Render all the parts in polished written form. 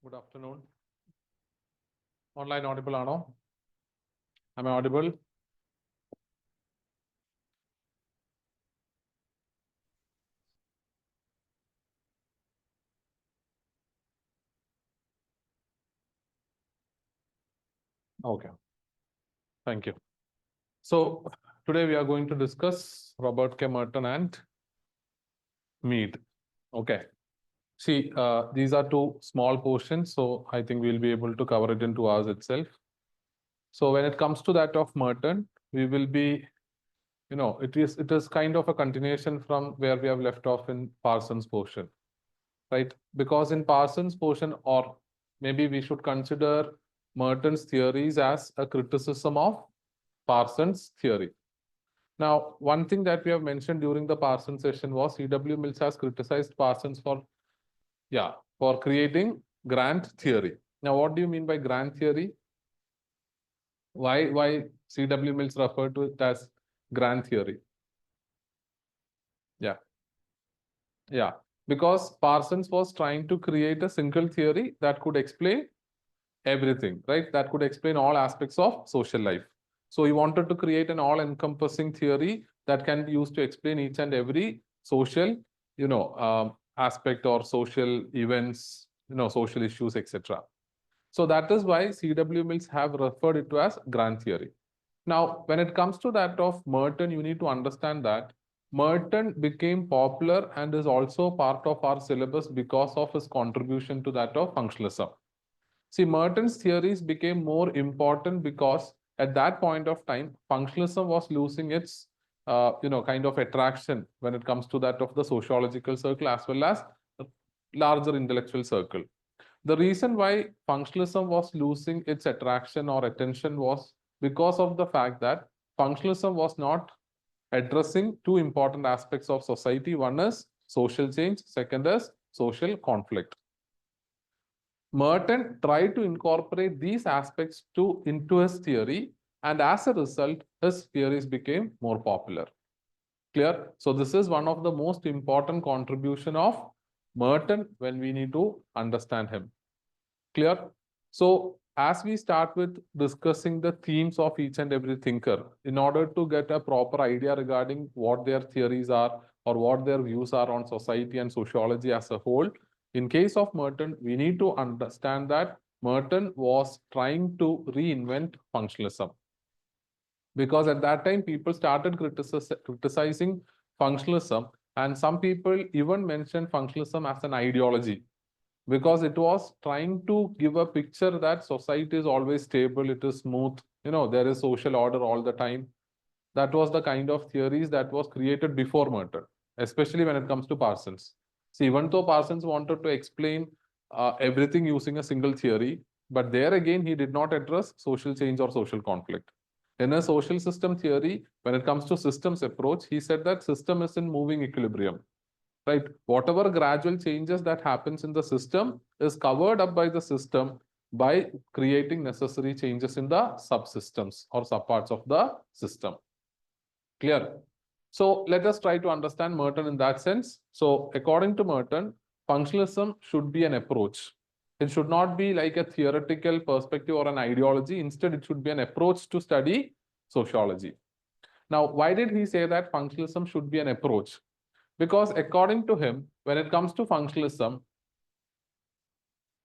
Good afternoon. Online audible ആണോ? Am I audible? Okay. Thank you. So today we are going to discuss Robert K. Merton and Mead. Okay. See, these are two small portions, so I think we'll be able to cover it in 2 hours itself. So when it comes to that of Merton, we will be, it is kind of a continuation from where we have left off in Parsons' portion, right? Because in Parsons' portion, or maybe we should consider Merton's theories as a criticism of Parsons' theory. Now, one thing that we have mentioned during the Parsons session was C.W. Mills has criticized Parsons for creating grand theory. Now, what do you mean by grand theory? Why C.W. Mills referred to it as grand theory? Yeah, because Parsons was trying to create a single theory that could explain everything, right? That could explain all aspects of social life. So he wanted to create an all-encompassing theory that can be used to explain each and every social, aspect or social events, social issues, etc. So that is why C.W. Mills have referred it to as grand theory. Now, when it comes to that of Merton, you need to understand that Merton became popular and is also part of our syllabus because of his contribution to that of functionalism. See, Merton's theories became more important because at that point of time, functionalism was losing its, kind of attraction when it comes to that of the sociological circle as well as the larger intellectual circle. The reason why functionalism was losing its attraction or attention was because of the fact that functionalism was not addressing two important aspects of society. One is social change, second is social conflict. Merton tried to incorporate these aspects into his theory, and as a result, his theories became more popular. Clear? So this is one of the most important contribution of Merton when we need to understand him. Clear? So as we start with discussing the themes of each and every thinker, in order to get a proper idea regarding what their theories are or what their views are on society and sociology as a whole, in case of Merton, we need to understand that Merton was trying to reinvent functionalism. Because at that time, people started criticizing functionalism, and some people even mentioned functionalism as an ideology, because it was trying to give a picture that society is always stable, it is smooth, there is social order all the time. That was the kind of theories that was created before Merton, especially when it comes to Parsons. See, even though Parsons wanted to explain everything using a single theory, but there again, he did not address social change or social conflict. In a social system theory, when it comes to systems approach, he said that system is in moving equilibrium, right? Whatever gradual changes that happens in the system is covered up by the system by creating necessary changes in the subsystems or subparts of the system. Clear? So let us try to understand Merton in that sense. So according to Merton, functionalism should be an approach. It should not be like a theoretical perspective or an ideology. Instead, it should be an approach to study sociology. Now, why did he say that functionalism should be an approach? Because according to him, when it comes to functionalism,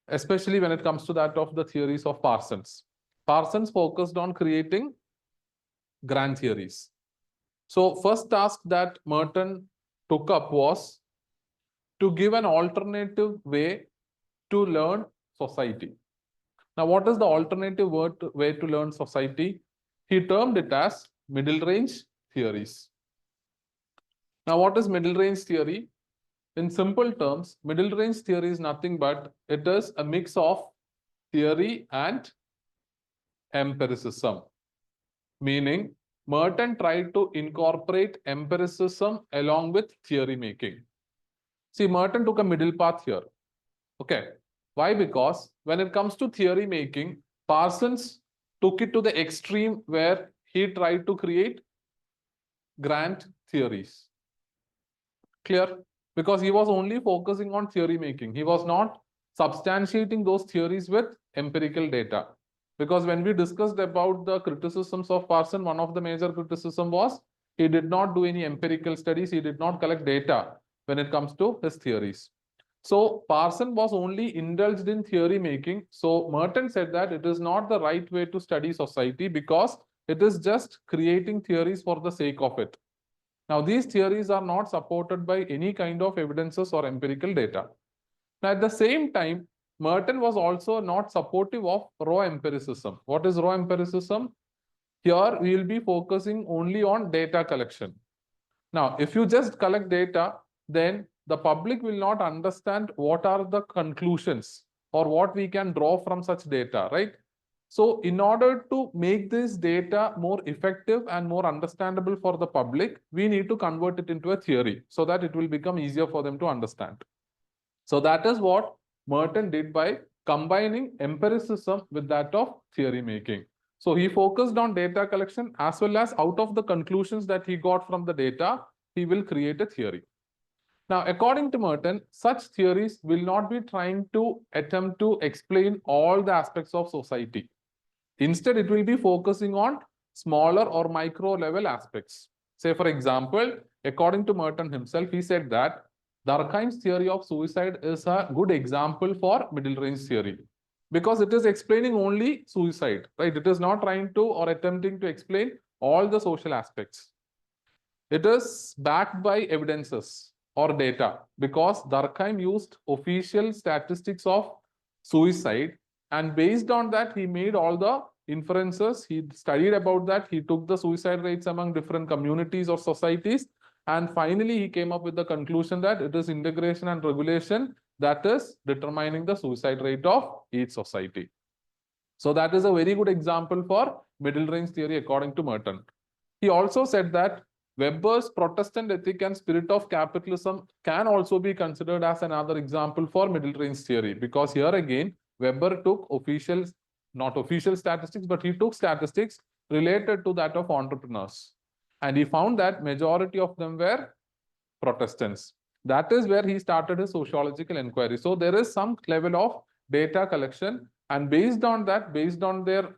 especially when it comes to that of the theories of Parsons, Parsons focused on creating grand theories. So first task that Merton took up was to give an alternative way to learn society. Now, what is the alternative way to learn society? He termed it as middle range theories. Now, what is middle range theory? In simple terms, middle range theory is nothing but it is a mix of theory and empiricism. Meaning, Merton tried to incorporate empiricism along with theory making. See, Merton took a middle path here. Okay. Why? Because when it comes to theory making, Parsons took it to the extreme where he tried to create grand theories. Clear? Because he was only focusing on theory making. He was not substantiating those theories with empirical data. Because when we discussed about the criticisms of Parson, one of the major criticism was he did not do any empirical studies, he did not collect data when it comes to his theories. So Parson was only indulged in theory making. So Merton said that it is not the right way to study society because it is just creating theories for the sake of it. Now, these theories are not supported by any kind of evidences or empirical data. Now, at the same time, Merton was also not supportive of raw empiricism. What is raw empiricism? Here, we will be focusing only on data collection. Now, if you just collect data, then the public will not understand what are the conclusions or what we can draw from such data, right? So in order to make this data more effective and more understandable for the public, we need to convert it into a theory so that it will become easier for them to understand. So that is what Merton did by combining empiricism with that of theory making. So he focused on data collection as well as out of the conclusions that he got from the data, he will create a theory. Now, according to Merton, such theories will not be trying to attempt to explain all the aspects of society. Instead, it will be focusing on smaller or micro level aspects. Say, for example, according to Merton himself, he said that Durkheim's theory of suicide is a good example for middle range theory because it is explaining only suicide, right? It is not trying to or attempting to explain all the social aspects. It is backed by evidences or data because Durkheim used official statistics of suicide, and based on that, he made all the inferences. He studied about that. He took the suicide rates among different communities or societies, and finally, he came up with the conclusion that it is integration and regulation that is determining the suicide rate of each society. So that is a very good example for middle range theory according to Merton. He also said that Weber's Protestant ethic and spirit of capitalism can also be considered as another example for middle range theory, because here again, Weber took not official statistics, but he took statistics related to that of entrepreneurs. And he found that majority of them were Protestants. That is where he started his sociological inquiry. So there is some level of data collection, and based on that, based on their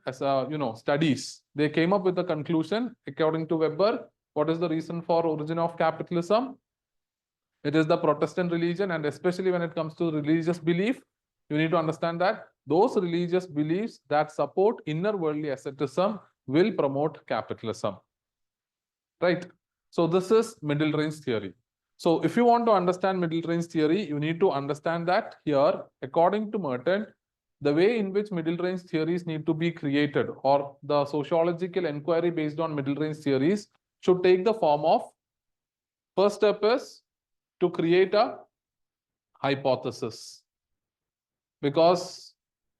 studies, they came up with the conclusion. According to Weber, what is the reason for origin of capitalism? It is the Protestant religion, and especially when it comes to religious belief, you need to understand that those religious beliefs that support inner worldly asceticism will promote capitalism, right? So this is middle range theory. So if you want to understand middle range theory, you need to understand that here, according to Merton, the way in which middle range theories need to be created, or the sociological inquiry based on middle range theories, should take the form of, first step is to create a hypothesis. Because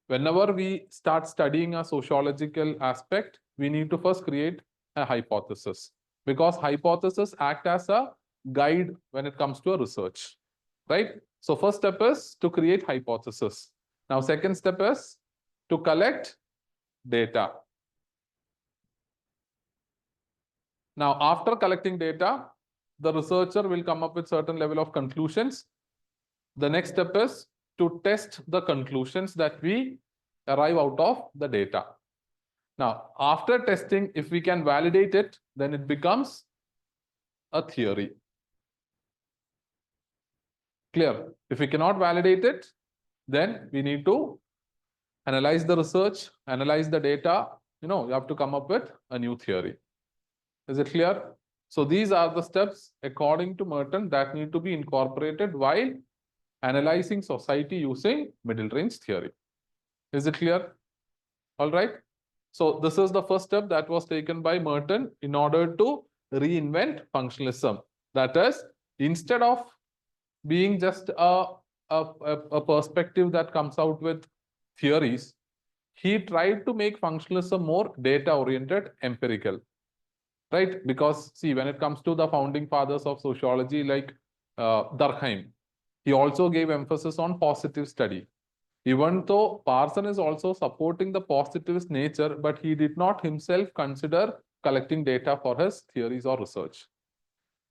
whenever we start studying a sociological aspect, we need to first create a hypothesis, because hypotheses act as a guide when it comes to a research, right? So first step is to create hypothesis. Now, second step is to collect data. Now, after collecting data, the researcher will come up with certain level of conclusions. The next step is to test the conclusions that we arrive out of the data. Now, after testing, if we can validate it, then it becomes a theory. Clear? If we cannot validate it, then we need to analyze the research, analyze the data. You have to come up with a new theory. Is it clear? So these are the steps according to Merton that need to be incorporated while analyzing society using middle range theory. Is it clear? All right. So this is the first step that was taken by Merton in order to reinvent functionalism. That is, instead of being just a perspective that comes out with theories, he tried to make functionalism more data-oriented, empirical, right? Because see, when it comes to the founding fathers of sociology like Durkheim, he also gave emphasis on positive study. Even though Parson is also supporting the positivist nature, but he did not himself consider collecting data for his theories or research.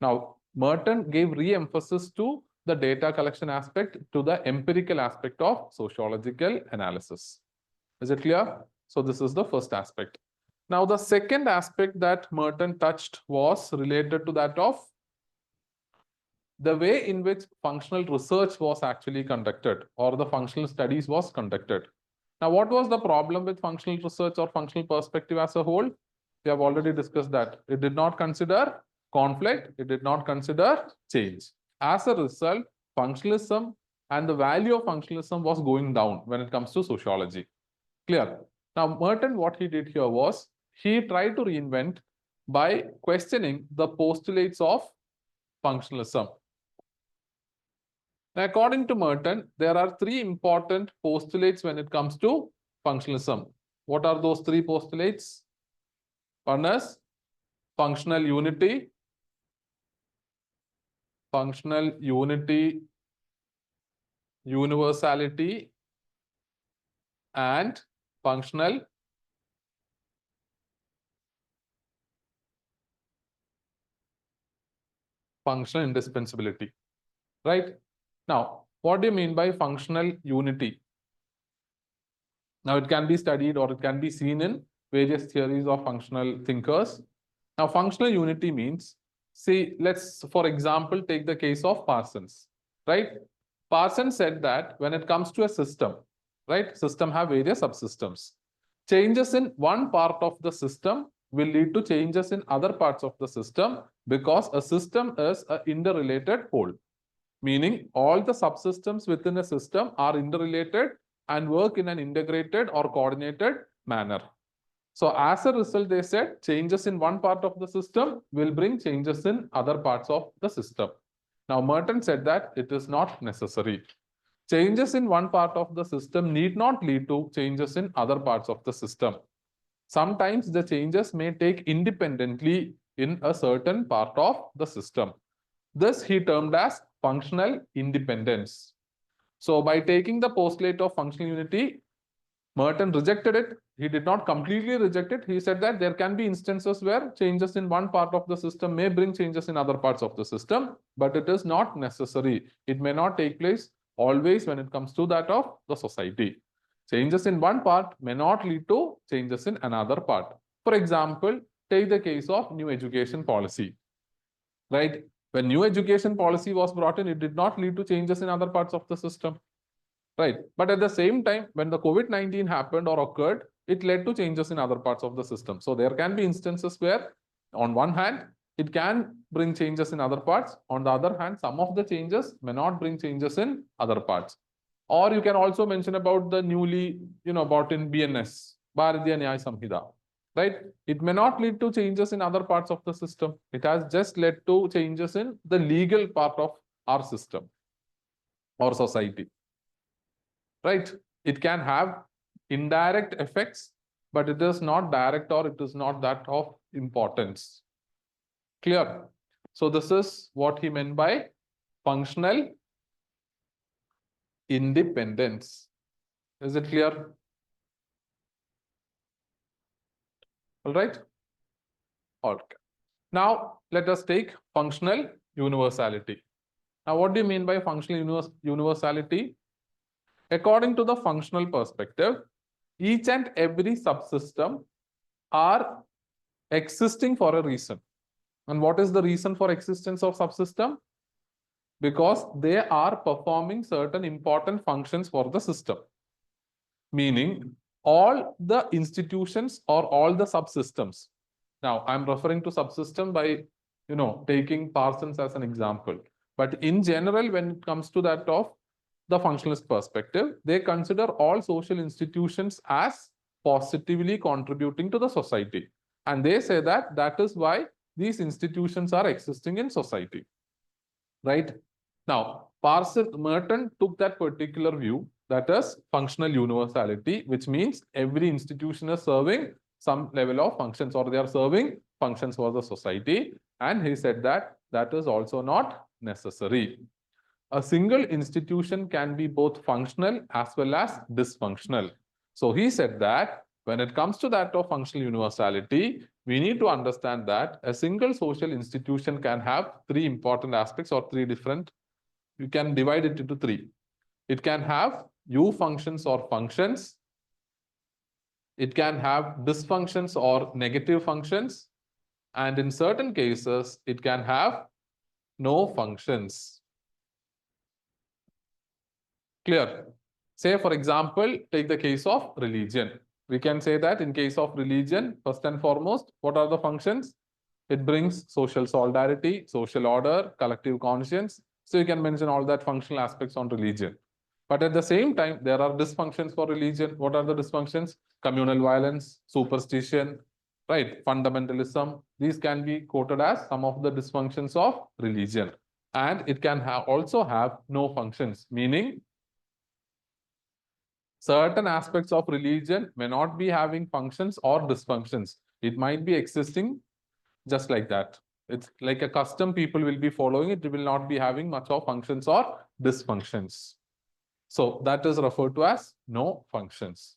Now, Merton gave re-emphasis to the data collection aspect to the empirical aspect of sociological analysis. Is it clear? So this is the first aspect. Now, the second aspect that Merton touched was related to that of the way in which functional research was actually conducted, or the functional studies was conducted. Now, what was the problem with functional research or functional perspective as a whole? We have already discussed that. It did not consider conflict, it did not consider change. As a result, functionalism and the value of functionalism was going down when it comes to sociology. Clear? Now, Merton, what he did here was, he tried to reinvent by questioning the postulates of functionalism. Now, according to Merton, there are three important postulates when it comes to functionalism. What are those three postulates? One is functional unity, universality, and functional indispensability. Right? Now, what do you mean by functional unity? Now, it can be studied or it can be seen in various theories of functional thinkers. Now, functional unity means, see, let's, for example, take the case of Parsons, right? Parsons said that when it comes to a system, right, system have various subsystems. Changes in one part of the system will lead to changes in other parts of the system, because a system is an interrelated whole. Meaning all the subsystems within a system are interrelated and work in an integrated or coordinated manner. So as a result, they said changes in one part of the system will bring changes in other parts of the system. Now, Merton said that it is not necessary. Changes in one part of the system need not lead to changes in other parts of the system. Sometimes the changes may take independently in a certain part of the system. This he termed as functional independence. So by taking the postulate of functional unity, Merton rejected it. He did not completely reject it. He said that there can be instances where changes in one part of the system may bring changes in other parts of the system, but it is not necessary. It may not take place always when it comes to that of the society. Changes in one part may not lead to changes in another part. For example, take the case of new education policy, right? When new education policy was brought in, it did not lead to changes in other parts of the system, right? But at the same time, when the COVID-19 happened or occurred, it led to changes in other parts of the system. So there can be instances where, on one hand, it can bring changes in other parts. On the other hand, some of the changes may not bring changes in other parts. Or you can also mention about the newly, brought in BNS, Bharatiya Nyaya Samhita, right? It may not lead to changes in other parts of the system. It has just led to changes in the legal part of our system or society, right? It can have indirect effects, but it is not direct or it is not that of importance. Clear? So this is what he meant by functional independence. Is it clear? All right. Okay. Now let us take functional universality. Now, what do you mean by functional universality? According to the functional perspective, each and every subsystem are existing for a reason. And what is the reason for existence of subsystem? Because they are performing certain important functions for the system. Meaning, all the institutions or all the subsystems. Now, I'm referring to subsystem by, taking Parsons as an example. But in general, when it comes to that of the functionalist perspective, they consider all social institutions as positively contributing to the society. And they say that that is why these institutions are existing in society. Right? Now, Merton took that particular view, that is functional universality, which means every institution is serving some level of functions, or they are serving functions for the society. And he said that that is also not necessary. A single institution can be both functional as well as dysfunctional. So he said that when it comes to that of functional universality, we need to understand that a single social institution can have three important aspects or three different You can divide it into three. It can have U functions or functions. It can have dysfunctions or negative functions. And in certain cases, it can have no functions. Clear? Say, for example, take the case of religion. We can say that in case of religion, first and foremost, what are the functions? It brings social solidarity, social order, collective conscience. So you can mention all that functional aspects on religion. But at the same time, there are dysfunctions for religion. What are the dysfunctions? Communal violence, superstition, right? Fundamentalism. These can be quoted as some of the dysfunctions of religion. And it can also have no functions, meaning certain aspects of religion may not be having functions or dysfunctions. It might be existing just like that. It's like a custom people will be following it. It will not be having much of functions or dysfunctions. So that is referred to as no functions.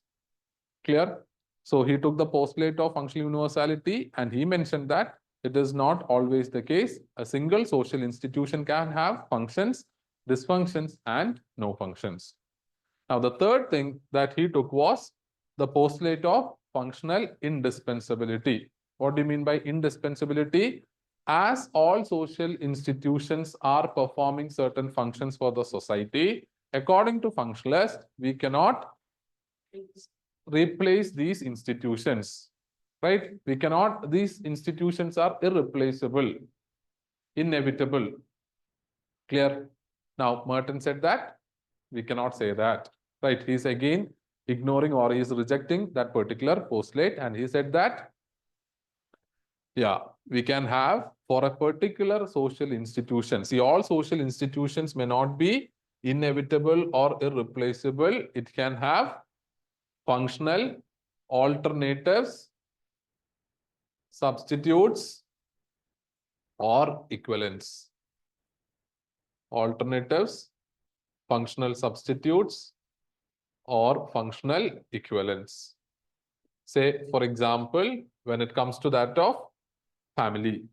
Clear? So he took the postulate of functional universality and he mentioned that it is not always the case. A single social institution can have functions, dysfunctions, and no functions. Now, the third thing that he took was the postulate of functional indispensability. What do you mean by indispensability? As all social institutions are performing certain functions for the society, according to functionalists, we cannot replace these institutions, right? We cannot, these institutions are irreplaceable, inevitable. Clear? Now, Merton said that we cannot say that, right? He's again ignoring or he's rejecting that particular postulate, and he said that, yeah, we can have for a particular social institution. See, all social institutions may not be inevitable or irreplaceable. It can have functional alternatives, substitutes, or equivalents. Alternatives, functional substitutes, or functional equivalents. Say, for example, when it comes to that of family,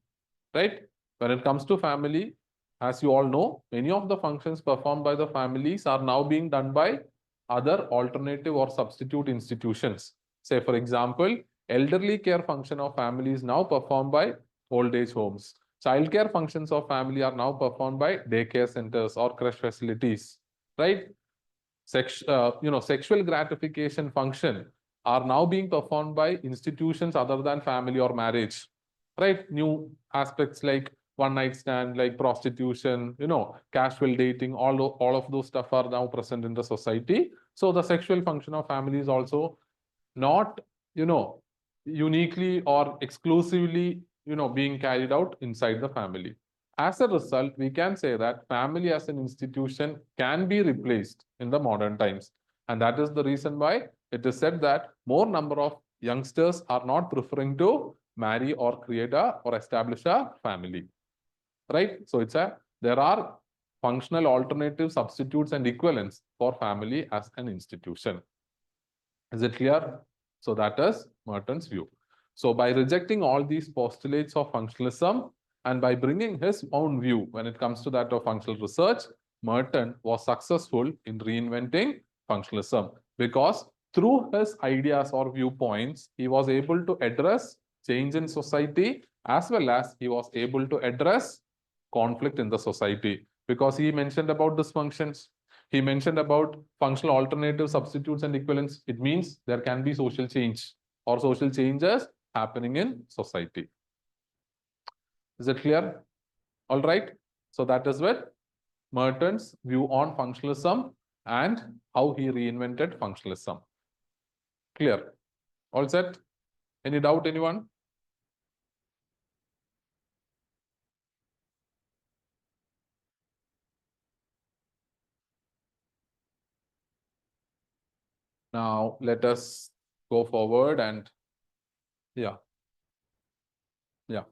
right? When it comes to family, as you all know, many of the functions performed by the families are now being done by other alternative or substitute institutions. Say, for example, elderly care function of family is now performed by old age homes. Childcare functions of family are now performed by daycare centers or creche facilities, right? Sexual gratification function are now being performed by institutions other than family or marriage, right? New aspects like one night stand, like prostitution, casual dating, all of those stuff are now present in the society. So the sexual function of family is also not, uniquely or exclusively, being carried out inside the family. As a result, we can say that family as an institution can be replaced in the modern times. And that is the reason why it is said that more number of youngsters are not preferring to marry or create or establish a family, right? So there are functional alternative substitutes and equivalents for family as an institution. Is it clear? So that is Merton's view. So by rejecting all these postulates of functionalism and by bringing his own view when it comes to that of functional research, Merton was successful in reinventing functionalism because through his ideas or viewpoints, he was able to address change in society as well as he was able to address conflict in the society because he mentioned about dysfunctions. He mentioned about functional alternative substitutes and equivalents. It means there can be social change or social changes happening in society. Is it clear? All right. So that is with Merton's view on functionalism and how he reinvented functionalism. Clear? All set? Any doubt, anyone? Now let us go forward and yeah. Yeah.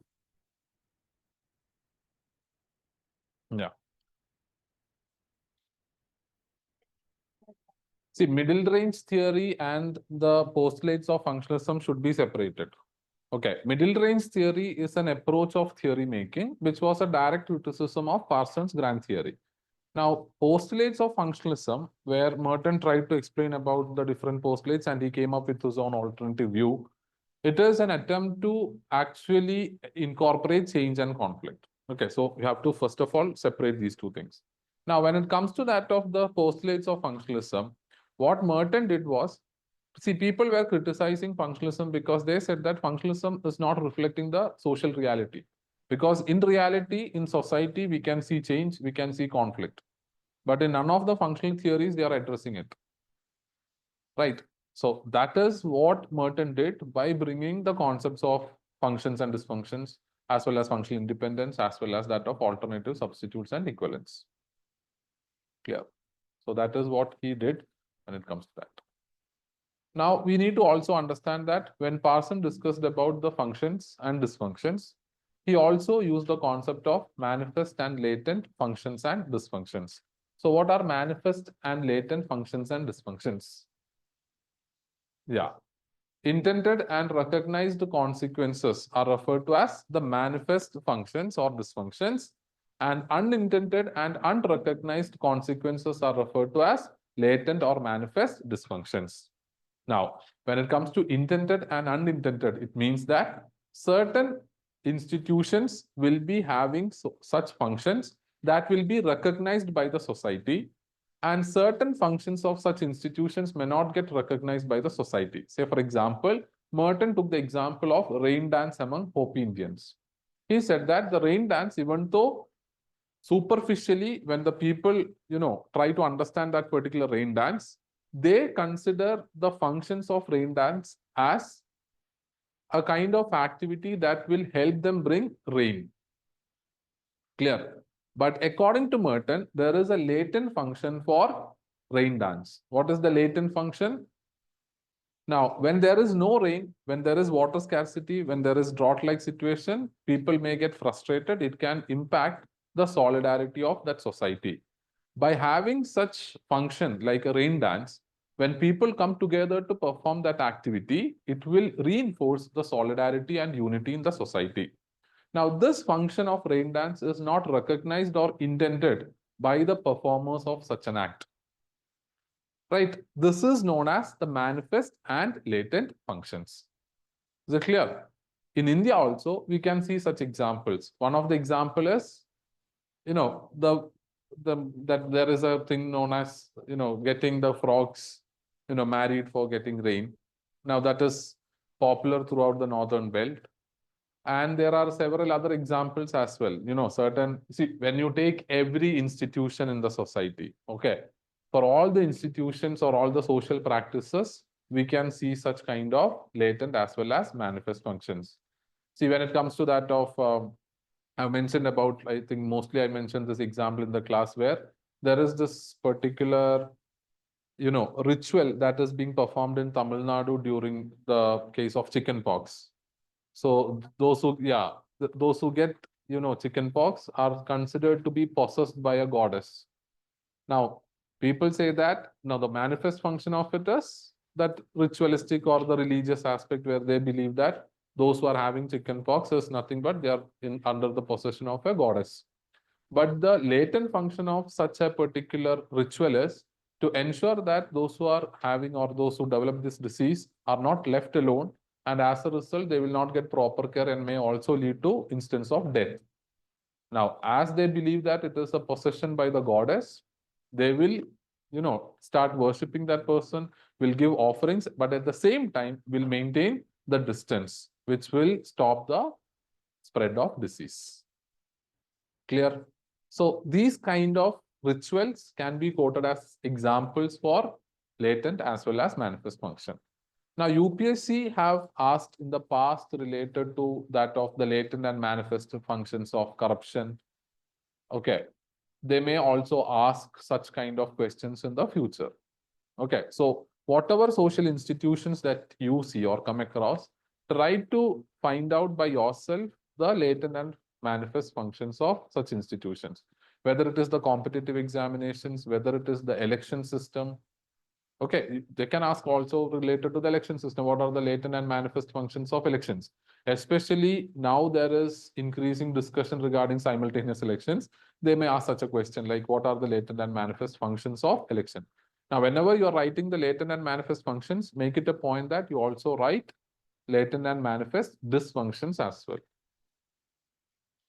See, middle range theory and the postulates of functionalism should be separated. Okay, middle range theory is an approach of theory making, which was a direct criticism of Parsons' grand theory. Now, postulates of functionalism, where Merton tried to explain about the different postulates and he came up with his own alternative view. It is an attempt to actually incorporate change and conflict. Okay, so you have to first of all separate these two things. Now, when it comes to that of the postulates of functionalism, what Merton did was, see, people were criticizing functionalism because they said that functionalism is not reflecting the social reality. Because in reality, in society, we can see change, we can see conflict. But in none of the functional theories, they are addressing it. Right. So that is what Merton did by bringing the concepts of functions and dysfunctions, as well as functional independence, as well as that of alternative substitutes and equivalents. Clear. So that is what he did when it comes to that. Now, we need to also understand that when Parson discussed about the functions and dysfunctions, he also used the concept of manifest and latent functions and dysfunctions. So what are manifest and latent functions and dysfunctions? Yeah. Intended and recognized consequences are referred to as the manifest functions or dysfunctions, and unintended and unrecognized consequences are referred to as latent or manifest dysfunctions. Now, when it comes to intended and unintended, it means that certain institutions will be having such functions that will be recognized by the society, and certain functions of such institutions may not get recognized by the society. Say, for example, Merton took the example of rain dance among Hopi Indians. He said that the rain dance, even though superficially, when the people, try to understand that particular rain dance, they consider the functions of rain dance as a kind of activity that will help them bring rain. Clear. But according to Merton, there is a latent function for rain dance. What is the latent function? Now, when there is no rain, when there is water scarcity, when there is drought-like situation, people may get frustrated. It can impact the solidarity of that society. By having such function like a rain dance, when people come together to perform that activity, it will reinforce the solidarity and unity in the society. Now, this function of rain dance is not recognized or intended by the performers of such an act. Right? This is known as the manifest and latent functions. Is it clear? In India also, we can see such examples. One of the example is, that there is a thing known as, getting the frogs, married for getting rain. Now that is popular throughout the northern belt. And there are several other examples as well. See, when you take every institution in the society, okay, for all the institutions or all the social practices, we can see such kind of latent as well as manifest functions. See, when it comes to that of, I've mentioned about, I think mostly I mentioned this example in the class where there is this particular, ritual that is being performed in Tamil Nadu during the case of chicken pox. So those who, those who get, chicken pox are considered to be possessed by a goddess. Now, people say that now the manifest function of it is that ritualistic or the religious aspect where they believe that those who are having chicken pox is nothing but they are under the possession of a goddess. But the latent function of such a particular ritual is to ensure that those who are having or those who develop this disease are not left alone, and as a result, they will not get proper care and may also lead to instance of death. Now, as they believe that it is a possession by the goddess, they will, start worshipping that person, will give offerings, but at the same time will maintain the distance, which will stop the spread of disease. Clear? So these kind of rituals can be quoted as examples for latent as well as manifest function. Now, UPSC have asked in the past related to that of the latent and manifest functions of corruption. Okay. They may also ask such kind of questions in the future. Okay. So whatever social institutions that you see or come across, try to find out by yourself the latent and manifest functions of such institutions, whether it is the competitive examinations, whether it is the election system. Okay, they can ask also related to the election system, what are the latent and manifest functions of elections? Especially now there is increasing discussion regarding simultaneous elections. they may ask such a question like, what are the latent and manifest functions of election? Now, whenever you're writing the latent and manifest functions, make it a point that you also write latent and manifest dysfunctions as well.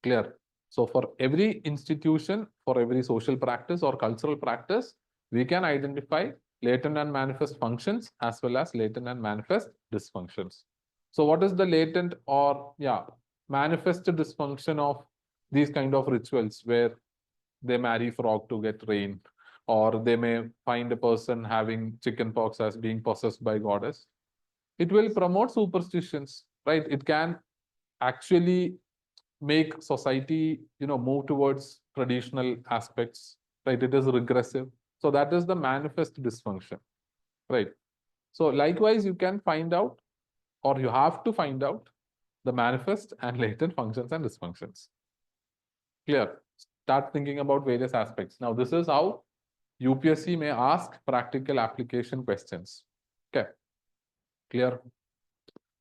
Clear? So for every institution, for every social practice or cultural practice, we can identify latent and manifest functions as well as latent and manifest dysfunctions. So what is the latent or manifest dysfunction of these kind of rituals where they marry frog to get rain, or they may find a person having chicken pox as being possessed by goddess? It will promote superstitions, right? It can actually make society move towards traditional aspects, right? It is regressive. So that is the manifest dysfunction, right? So likewise, you can find out, or you have to find out, the manifest and latent functions and dysfunctions. Clear? Start thinking about various aspects. Now, this is how UPSC may ask practical application questions. Okay. Clear?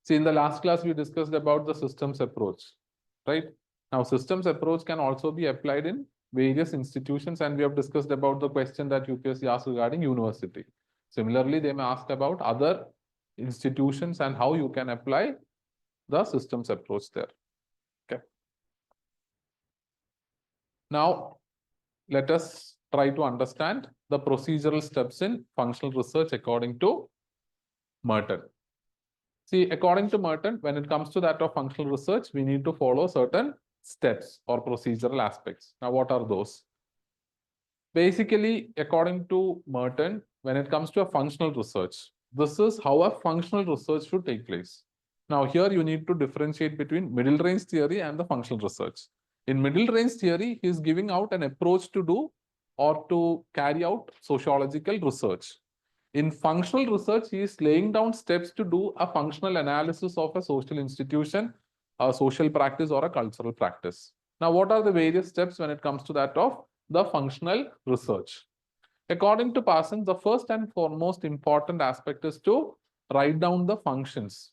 See, in the last class, we discussed about the systems approach, right? Now, systems approach can also be applied in various institutions, and we have discussed about the question that UPSC asked regarding university. Similarly, they may ask about other institutions and how you can apply the systems approach there. Okay. Now, let us try to understand the procedural steps in functional research according to Merton. See, according to Merton, when it comes to that of functional research, we need to follow certain steps or procedural aspects. Now, what are those? Basically, according to Merton, when it comes to a functional research, this is how a functional research should take place. Now, here you need to differentiate between middle range theory and the functional research. In middle range theory, he is giving out an approach to do or to carry out sociological research. In functional research, he is laying down steps to do a functional analysis of a social institution, a social practice, or a cultural practice. Now, what are the various steps when it comes to that of the functional research? According to Parsons, the first and foremost important aspect is to write down the functions.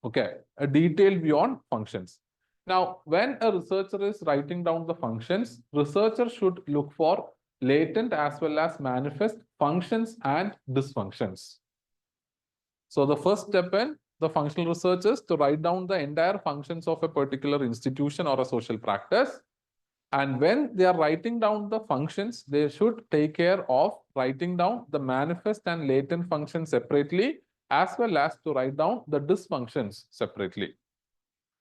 Okay, a detailed view on functions. Now, when a researcher is writing down the functions, researcher should look for latent as well as manifest functions and dysfunctions. So the first step in the functional research is to write down the entire functions of a particular institution or a social practice. And when they are writing down the functions, they should take care of writing down the manifest and latent functions separately, as well as to write down the dysfunctions separately.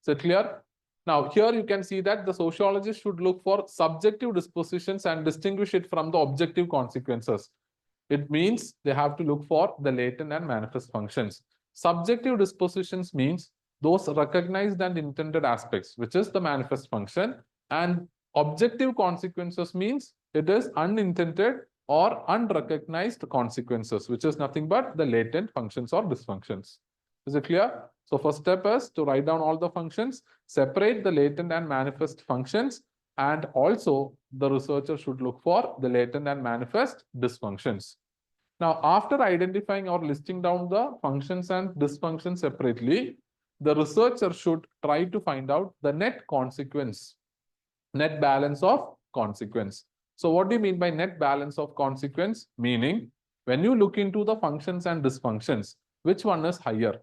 Is it clear? Now, here you can see that the sociologist should look for subjective dispositions and distinguish it from the objective consequences. It means they have to look for the latent and manifest functions. Subjective dispositions means those recognized and intended aspects, which is the manifest function, and objective consequences means it is unintended or unrecognized consequences, which is nothing but the latent functions or dysfunctions. Is it clear? So first step is to write down all the functions, separate the latent and manifest functions, and also the researcher should look for the latent and manifest dysfunctions. Now, after identifying or listing down the functions and dysfunctions separately, the researcher should try to find out the net consequence, net balance of consequence. So what do you mean by net balance of consequence? Meaning, when you look into the functions and dysfunctions, which one is higher?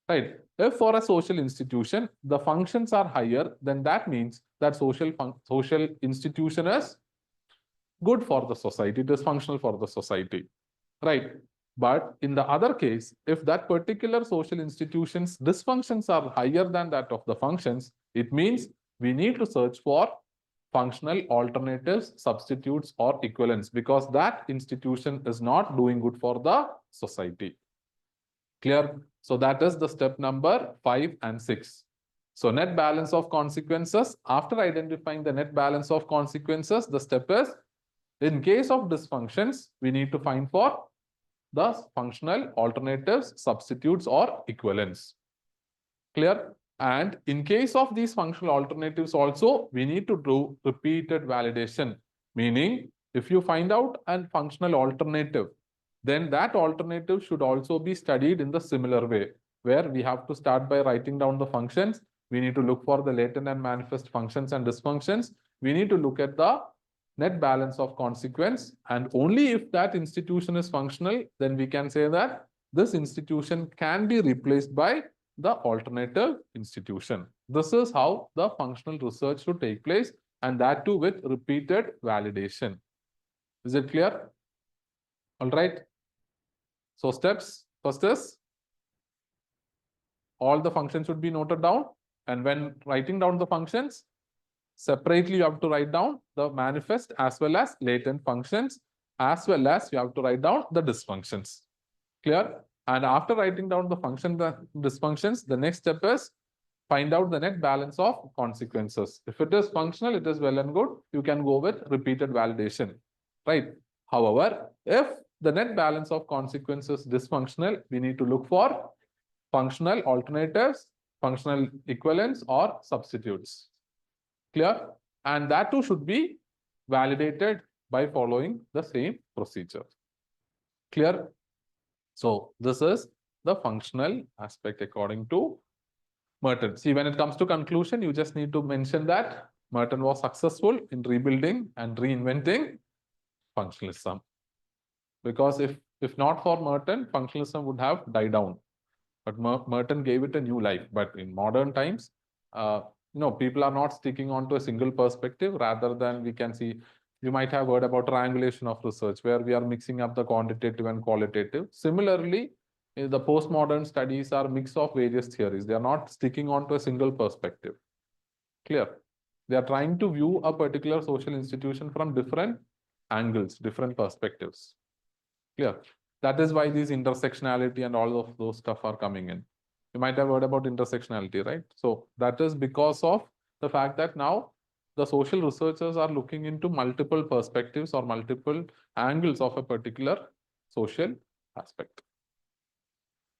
Right? If for a social institution, the functions are higher, then that means that social institution is good for the society, it is functional for the society, right? But in the other case, if that particular social institution's dysfunctions are higher than that of the functions, it means we need to search for functional alternatives, substitutes, or equivalents, because that institution is not doing good for the society. Clear? So that is the step number 5 and 6. So net balance of consequences. After identifying the net balance of consequences, the step is, in case of dysfunctions, we need to find for the functional alternatives, substitutes, or equivalents. Clear? And in case of these functional alternatives also, we need to do repeated validation. Meaning, if you find out a functional alternative, then that alternative should also be studied in the similar way, where we have to start by writing down the functions. We need to look for the latent and manifest functions and dysfunctions. we need to look at the net balance of consequence, and only if that institution is functional, then we can say that this institution can be replaced by the alternative institution. This is how the functional research should take place, and that too with repeated validation. Is it clear? All right. So steps, first is all the functions should be noted down, and when writing down the functions, separately you have to write down the manifest as well as latent functions, as well as you have to write down the dysfunctions. Clear? And after writing down the function, the dysfunctions, the next step is find out the net balance of consequences. If it is functional, it is well and good. You can go with repeated validation, right? However, if the net balance of consequences is dysfunctional, we need to look for functional alternatives, functional equivalents, or substitutes. Clear? And that too should be validated by following the same procedure. Clear? So this is the functional aspect according to Merton. See, when it comes to conclusion, you just need to mention that Merton was successful in rebuilding and reinventing functionalism. Because if not for Merton, functionalism would have died down. But Merton gave it a new life. But in modern times, people are not sticking on to a single perspective. Rather than we can see, you might have heard about triangulation of research, where we are mixing up the quantitative and qualitative. Similarly, the postmodern studies are a mix of various theories. They are not sticking on to a single perspective. Clear? They are trying to view a particular social institution from different angles, different perspectives. Clear? That is why these intersectionality and all of those stuff are coming in. You might have heard about intersectionality, right? So that is because of the fact that now the social researchers are looking into multiple perspectives or multiple angles of a particular social aspect.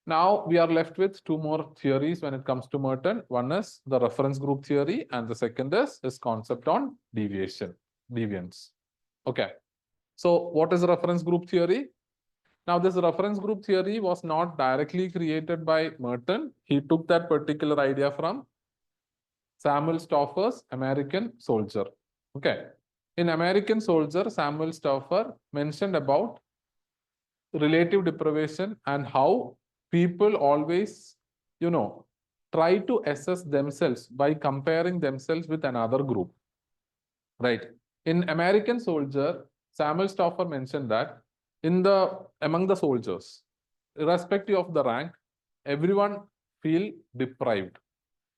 Now we are left with two more theories when it comes to Merton. One is the reference group theory, and the second is his concept on deviance. Okay. So what is reference group theory? Now, this reference group theory was not directly created by Merton. He took that particular idea from Samuel Stauffer's American Soldier. Okay. In American Soldier, Samuel Stauffer mentioned about relative deprivation and how people always, try to assess themselves by comparing themselves with another group. Right. In American Soldier, Samuel Stauffer mentioned that among the soldiers, irrespective of the rank, everyone feel deprived.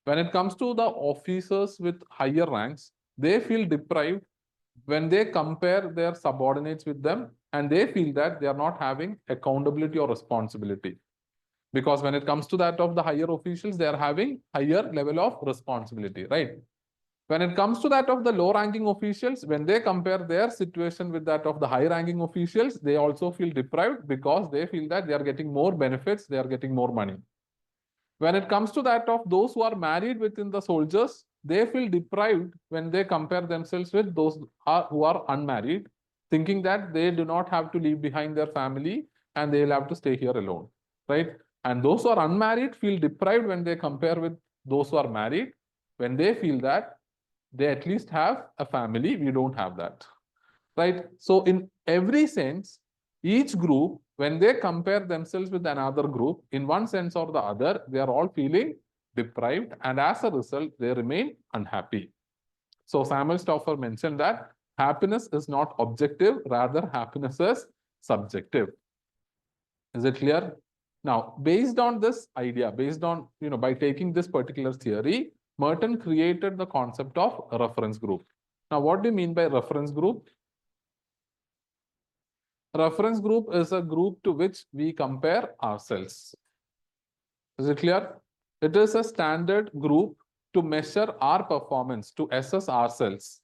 When it comes to the officers with higher ranks, they feel deprived when they compare their subordinates with them, and they feel that they are not having accountability or responsibility. Because when it comes to that of the higher officials, they are having higher level of responsibility, right? When it comes to that of the low-ranking officials, when they compare their situation with that of the high-ranking officials, they also feel deprived because they feel that they are getting more benefits, they are getting more money. When it comes to that of those who are married within the soldiers, they feel deprived when they compare themselves with those who are unmarried, thinking that they do not have to leave behind their family and they'll have to stay here alone, right? And those who are unmarried feel deprived when they compare with those who are married, when they feel that they at least have a family, we don't have that, right? So in every sense, each group, when they compare themselves with another group, in one sense or the other, they are all feeling deprived, and as a result, they remain unhappy. So Samuel Stauffer mentioned that happiness is not objective, rather happiness is subjective. Is it clear? Now, based on this idea, based on, by taking this particular theory, Merton created the concept of a reference group. Now, what do you mean by reference group? A reference group is a group to which we compare ourselves. Is it clear? It is a standard group to measure our performance, to assess ourselves.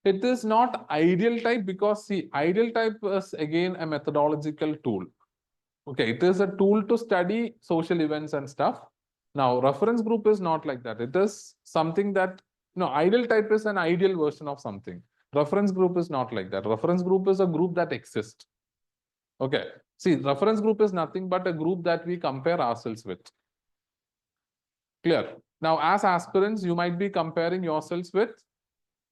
It is not ideal type because, see, ideal type is again a methodological tool. Okay, it is a tool to study social events and stuff. Now, reference group is not like that. It is something that, ideal type is an ideal version of something. Reference group is not like that. Reference group is a group that exists. Okay, see, reference group is nothing but a group that we compare ourselves with. Clear? Now, as aspirants, you might be comparing yourselves with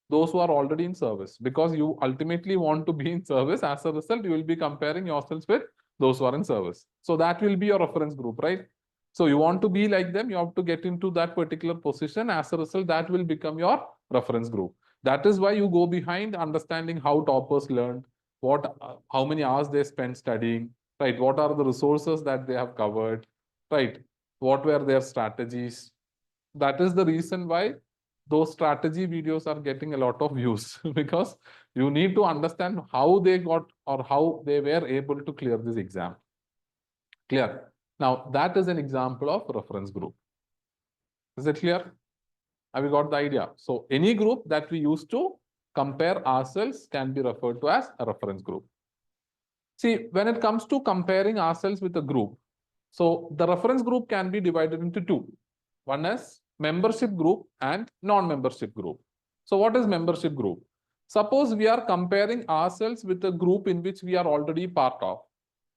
those who are already in service, because you ultimately want to be in service. As a result, you will be comparing yourselves with those who are in service. So that will be your reference group, right? So you want to be like them, you have to get into that particular position. As a result, that will become your reference group. That is why you go behind understanding how toppers learned, how many hours they spent studying, right? What are the resources that they have covered, right? What were their strategies? That is the reason why those strategy videos are getting a lot of views because you need to understand how they got or how they were able to clear this exam. Clear? Now, that is an example of reference group. Is it clear? Have you got the idea? So, any group that we use to compare ourselves can be referred to as a reference group. See, when it comes to comparing ourselves with a group, so the reference group can be divided into two. One is membership group and non-membership group. So what is membership group? Suppose we are comparing ourselves with a group in which we are already part of.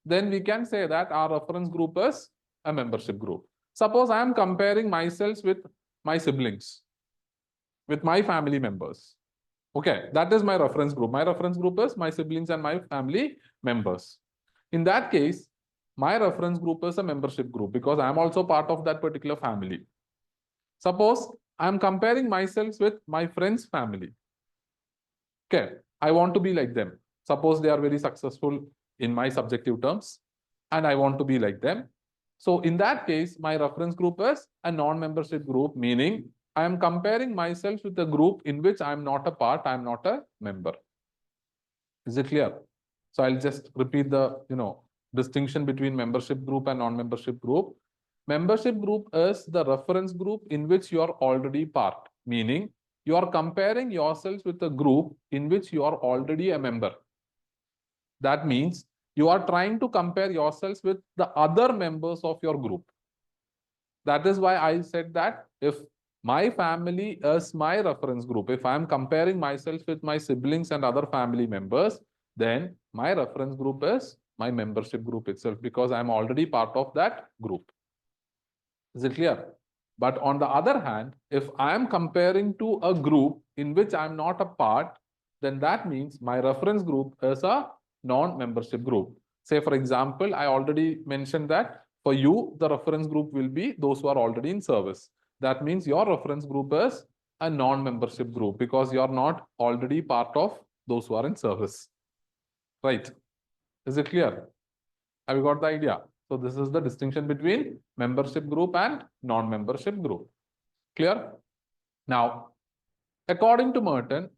Then we can say that our reference group is a membership group. Suppose I am comparing myself with my siblings, with my family members. Okay, that is my reference group. My reference group is my siblings and my family members. In that case, my reference group is a membership group because I am also part of that particular family. Suppose I am comparing myself with my friend's family. Okay, I want to be like them. Suppose they are very successful in my subjective terms, and I want to be like them. So in that case, my reference group is a non-membership group, meaning I am comparing myself with a group in which I am not a part, I am not a member. Is it clear? So I'll just repeat the distinction between membership group and non-membership group. Membership group is the reference group in which you are already part, meaning you are comparing yourselves with a group in which you are already a member. That means you are trying to compare yourselves with the other members of your group. That is why I said that if my family is my reference group, if I am comparing myself with my siblings and other family members, then my reference group is my membership group itself because I am already part of that group. Is it clear? But on the other hand, if I am comparing to a group in which I am not a part, then that means my reference group is a non-membership group. Say, for example, I already mentioned that for you, the reference group will be those who are already in service. That means your reference group is a non-membership group because you are not already part of those who are in service. Right? Is it clear? Have you got the idea? So this is the distinction between membership group and non-membership group. Clear? Now, according to Merton,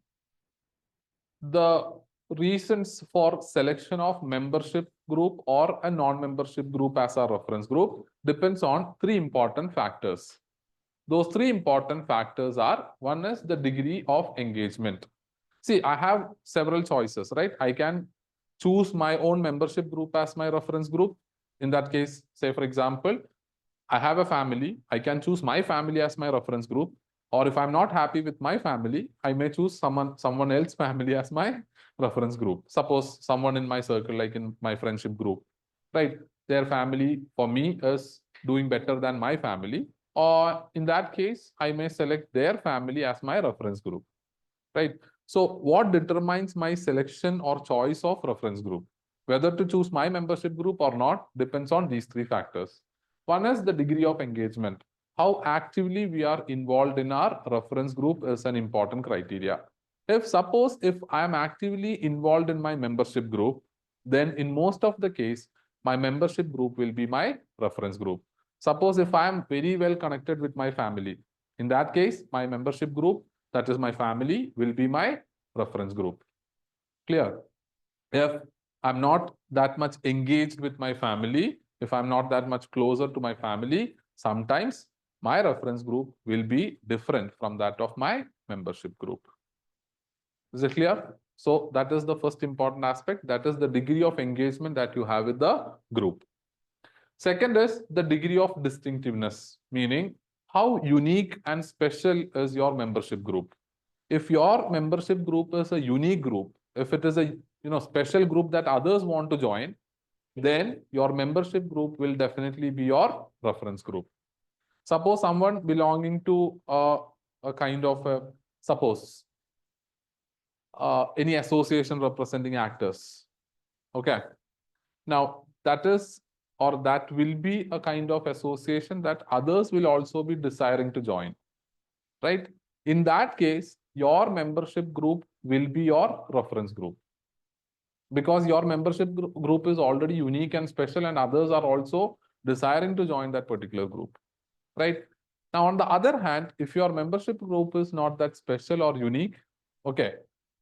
the reasons for selection of membership group or a non-membership group as a reference group depends on three important factors. Those three important factors are, one is the degree of engagement. See, I have several choices, right? I can choose my own membership group as my reference group. In that case, say for example, I have a family, I can choose my family as my reference group. Or if I'm not happy with my family, I may choose someone else's family as my reference group. Suppose someone in my circle, like in my friendship group, right? Their family for me is doing better than my family. Or in that case, I may select their family as my reference group, right? So what determines my selection or choice of reference group? Whether to choose my membership group or not depends on these three factors. One is the degree of engagement. How actively we are involved in our reference group is an important criteria. If I am actively involved in my membership group, then in most of the case, my membership group will be my reference group. Suppose if I am very well connected with my family, in that case, my membership group, that is my family, will be my reference group. Clear? If I'm not that much engaged with my family, if I'm not that much closer to my family, sometimes my reference group will be different from that of my membership group. Is it clear? So that is the first important aspect. That is the degree of engagement that you have with the group. Second is the degree of distinctiveness, meaning how unique and special is your membership group. If your membership group is a unique group, if it is a special group that others want to join, then your membership group will definitely be your reference group. Suppose someone belonging to a kind of a, suppose any association representing actors. Okay. Now that is, or that will be a kind of association that others will also be desiring to join, right? In that case, your membership group will be your reference group, because your membership group is already unique and special, and others are also desiring to join that particular group, right? Now, on the other hand, if your membership group is not that special or unique, okay,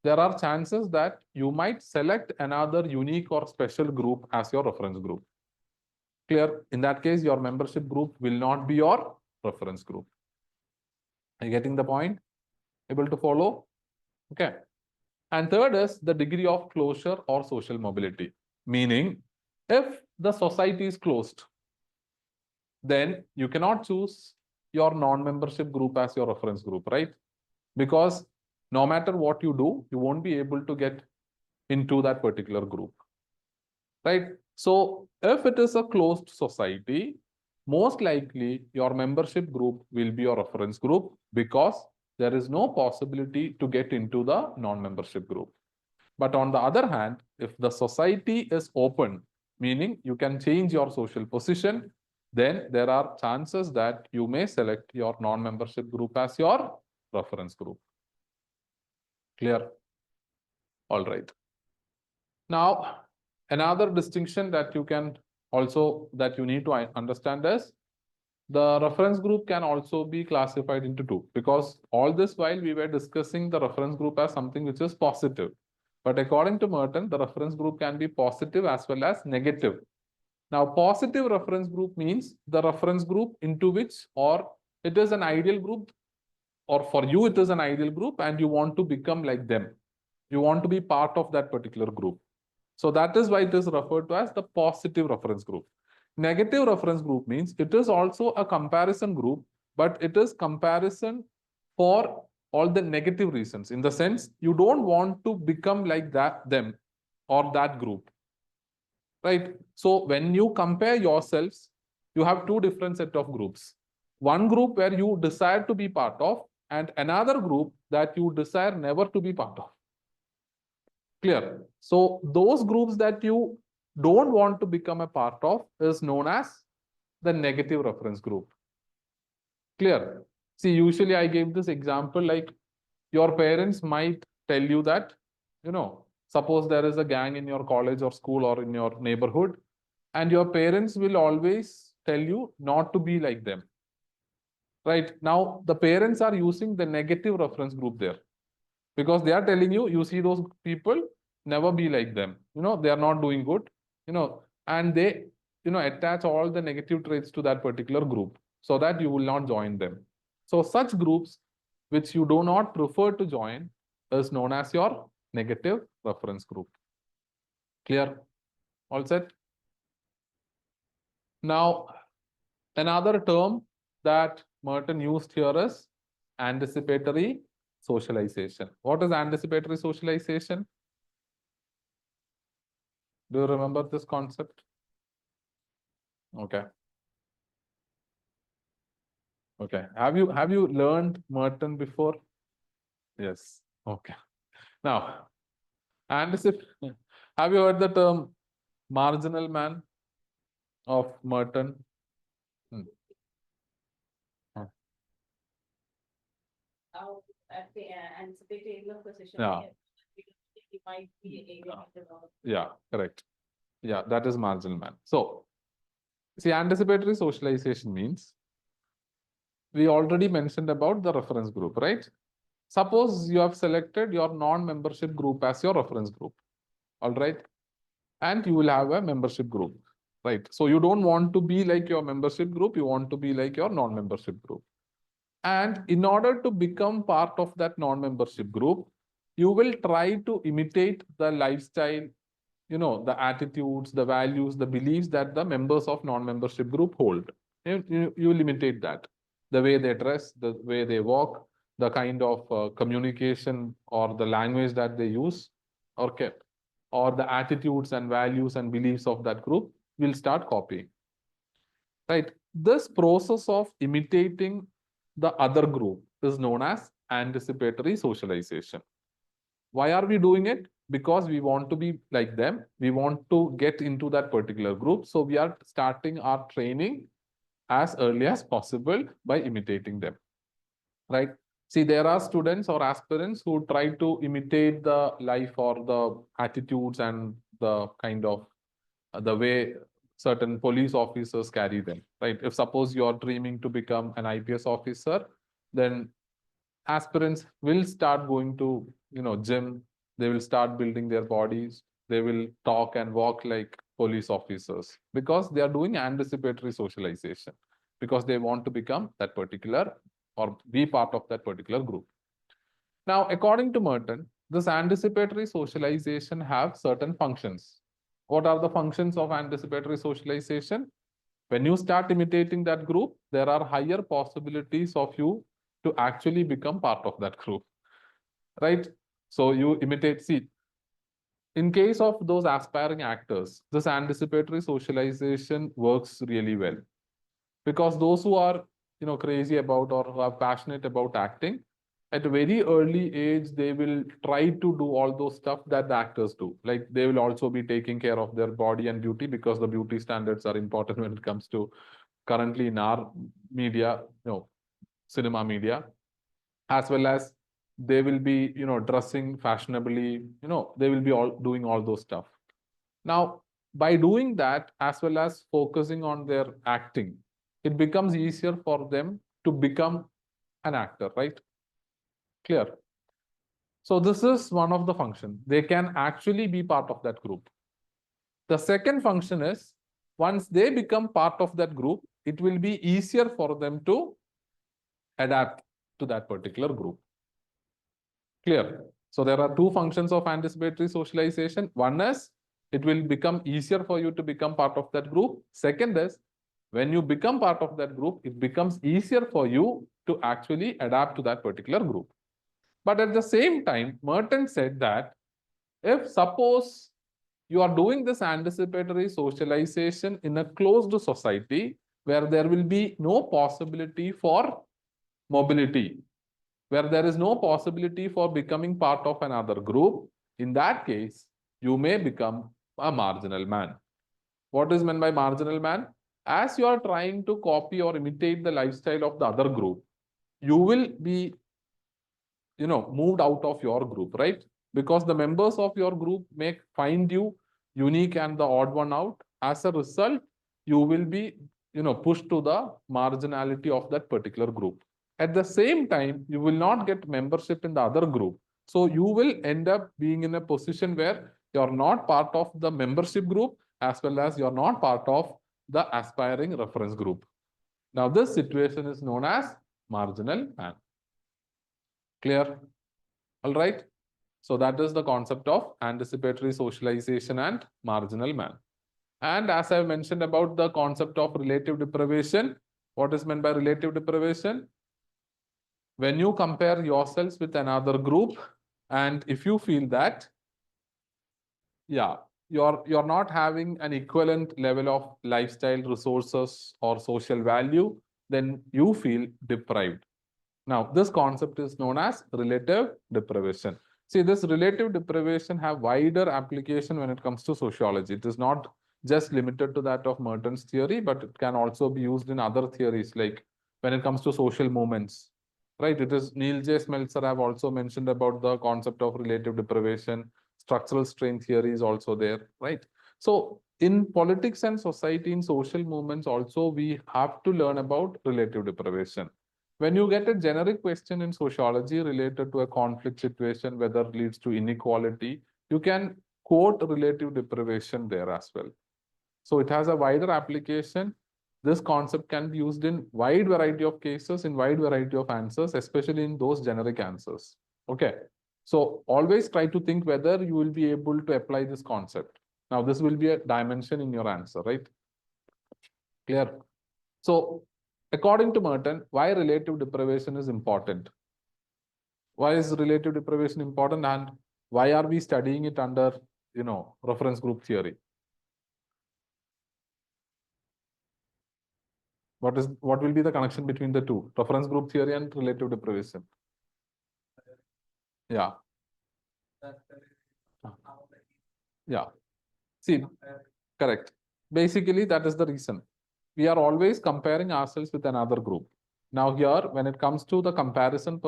there are chances that you might select another unique or special group as your reference group. Clear? In that case, your membership group will not be your reference group. Are you getting the point? Able to follow? Okay. And third is the degree of closure or social mobility. Meaning, if the society is closed, then you cannot choose your non-membership group as your reference group, right? Because no matter what you do, you won't be able to get into that particular group, right? So if it is a closed society, most likely your membership group will be your reference group, because there is no possibility to get into the non-membership group. But on the other hand, if the society is open, meaning you can change your social position, then there are chances that you may select your non-membership group as your reference group. Clear? All right. Now, another distinction that you can also, that you need to understand is the reference group can also be classified into two, because all this while we were discussing the reference group as something which is positive. But according to Merton, the reference group can be positive as well as negative. Now, positive reference group means the reference group into which, or it is an ideal group, or for you it is an ideal group and you want to become like them. You want to be part of that particular group. So that is why it is referred to as the positive reference group. Negative reference group means it is also a comparison group, but it is comparison for all the negative reasons. In the sense, you don't want to become like them or that group, right? So when you compare yourselves, you have two different set of groups. One group where you desire to be part of, and another group that you desire never to be part of. Clear? So those groups that you don't want to become a part of is known as the negative reference group. Clear? See, usually I gave this example, like your parents might tell you that, suppose there is a gang in your college or school or in your neighborhood, and your parents will always tell you not to be like them. Right? Now, the parents are using the negative reference group there, because they are telling you, you see those people, never be like them. They are not doing good, and they, attach all the negative traits to that particular group so that you will not join them. So such groups which you do not prefer to join is known as your negative reference group. Clear? All set? Now, another term that Merton used here is anticipatory socialization. What is anticipatory socialization? Do you remember this concept? Okay. Okay. Have you learned Merton before? Yes. Okay. Now, have you heard the term marginal man of Merton? Hmm. At the anticipatory position, Yeah. he might be Yeah, correct. Yeah, that is marginal man. So, see, anticipatory socialization means we already mentioned about the reference group, right? Suppose you have selected your non-membership group as your reference group, all right? And you will have a membership group, right? So you don't want to be like your membership group, you want to be like your non-membership group. And in order to become part of that non-membership group, you will try to imitate the lifestyle, the attitudes, the values, the beliefs that the members of non-membership group hold. You will imitate that. The way they dress, the way they walk, the kind of communication or the language that they use, okay, or the attitudes and values and beliefs of that group will start copying. Right? This process of imitating the other group is known as anticipatory socialization. Why are we doing it? Because we want to be like them. We want to get into that particular group. So we are starting our training as early as possible by imitating them, right? See, there are students or aspirants who try to imitate the life or the attitudes and the kind of the way certain police officers carry them, right? If suppose you're dreaming to become an IPS officer, then aspirants will start going to, gym. They will start building their bodies. They will talk and walk like police officers because they are doing anticipatory socialization, because they want to become that particular or be part of that particular group. Now, according to Merton, this anticipatory socialization have certain functions. What are the functions of anticipatory socialization? When you start imitating that group, there are higher possibilities of you to actually become part of that group, right? So you imitate, see, in case of those aspiring actors, this anticipatory socialization works really well, because those who are, crazy about or who are passionate about acting, at a very early age they will try to do all those stuff that the actors do. Like they will also be taking care of their body and beauty, because the beauty standards are important when it comes to currently in our media, cinema media, as well as they will be, dressing fashionably, they will be all doing all those stuff. Now, by doing that, as well as focusing on their acting, it becomes easier for them to become an actor, right? Clear. So this is one of the functions. They can actually be part of that group. The second function is, once they become part of that group, it will be easier for them to adapt to that particular group. Clear. So there are two functions of anticipatory socialization. One is it will become easier for you to become part of that group. Second is, when you become part of that group, it becomes easier for you to actually adapt to that particular group. But at the same time, Merton said that if suppose you are doing this anticipatory socialization in a closed society where there will be no possibility for mobility, where there is no possibility for becoming part of another group, in that case, you may become a marginal man. What is meant by marginal man? As you are trying to copy or imitate the lifestyle of the other group, you will be, moved out of your group, right? Because the members of your group may find you unique and the odd one out. As a result, you will be, pushed to the marginality of that particular group. At the same time, you will not get membership in the other group. So you will end up being in a position where you're not part of the membership group, as well as you're not part of the aspiring reference group. Now, this situation is known as marginal man. Clear? All right. So that is the concept of anticipatory socialization and marginal man. And as I mentioned about the concept of relative deprivation, what is meant by relative deprivation? When you compare yourselves with another group, and if you feel that, yeah, you're not having an equivalent level of lifestyle resources or social value, then you feel deprived. Now, this concept is known as relative deprivation. See, this relative deprivation have wider application when it comes to sociology. It is not just limited to that of Merton's theory, but it can also be used in other theories, like when it comes to social movements, right? It is Neil J. Smeltzer have also mentioned about the concept of relative deprivation. Structural strain theory is also there, right? So in politics and society, in social movements also, we have to learn about relative deprivation. When you get a generic question in sociology related to a conflict situation, whether it leads to inequality, you can quote relative deprivation there as well. So it has a wider application. This concept can be used in wide variety of cases, in wide variety of answers, especially in those generic answers. Okay. So always try to think whether you will be able to apply this concept. Now, this will be a dimension in your answer, right? Clear? So according to Merton, why relative deprivation is important? Why is relative deprivation important, and why are we studying it under, reference group theory? What will be the connection between the two? Reference group theory and relative deprivation. Yeah. Yeah. See, correct. Basically, that is the reason. We are always comparing ourselves with another group. Now here, when it comes to the comparison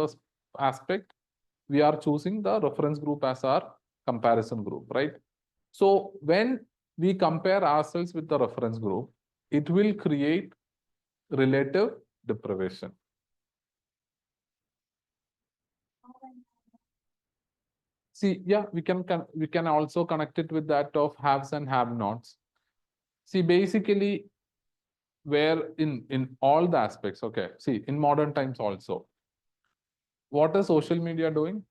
aspect, we are choosing the reference group as our comparison group, right? So when we compare ourselves with the reference group, it will create relative deprivation. See, yeah, we can also connect it with that of haves and have-nots. See, basically, where in all the aspects, okay. See, in modern times also, what is social media doing?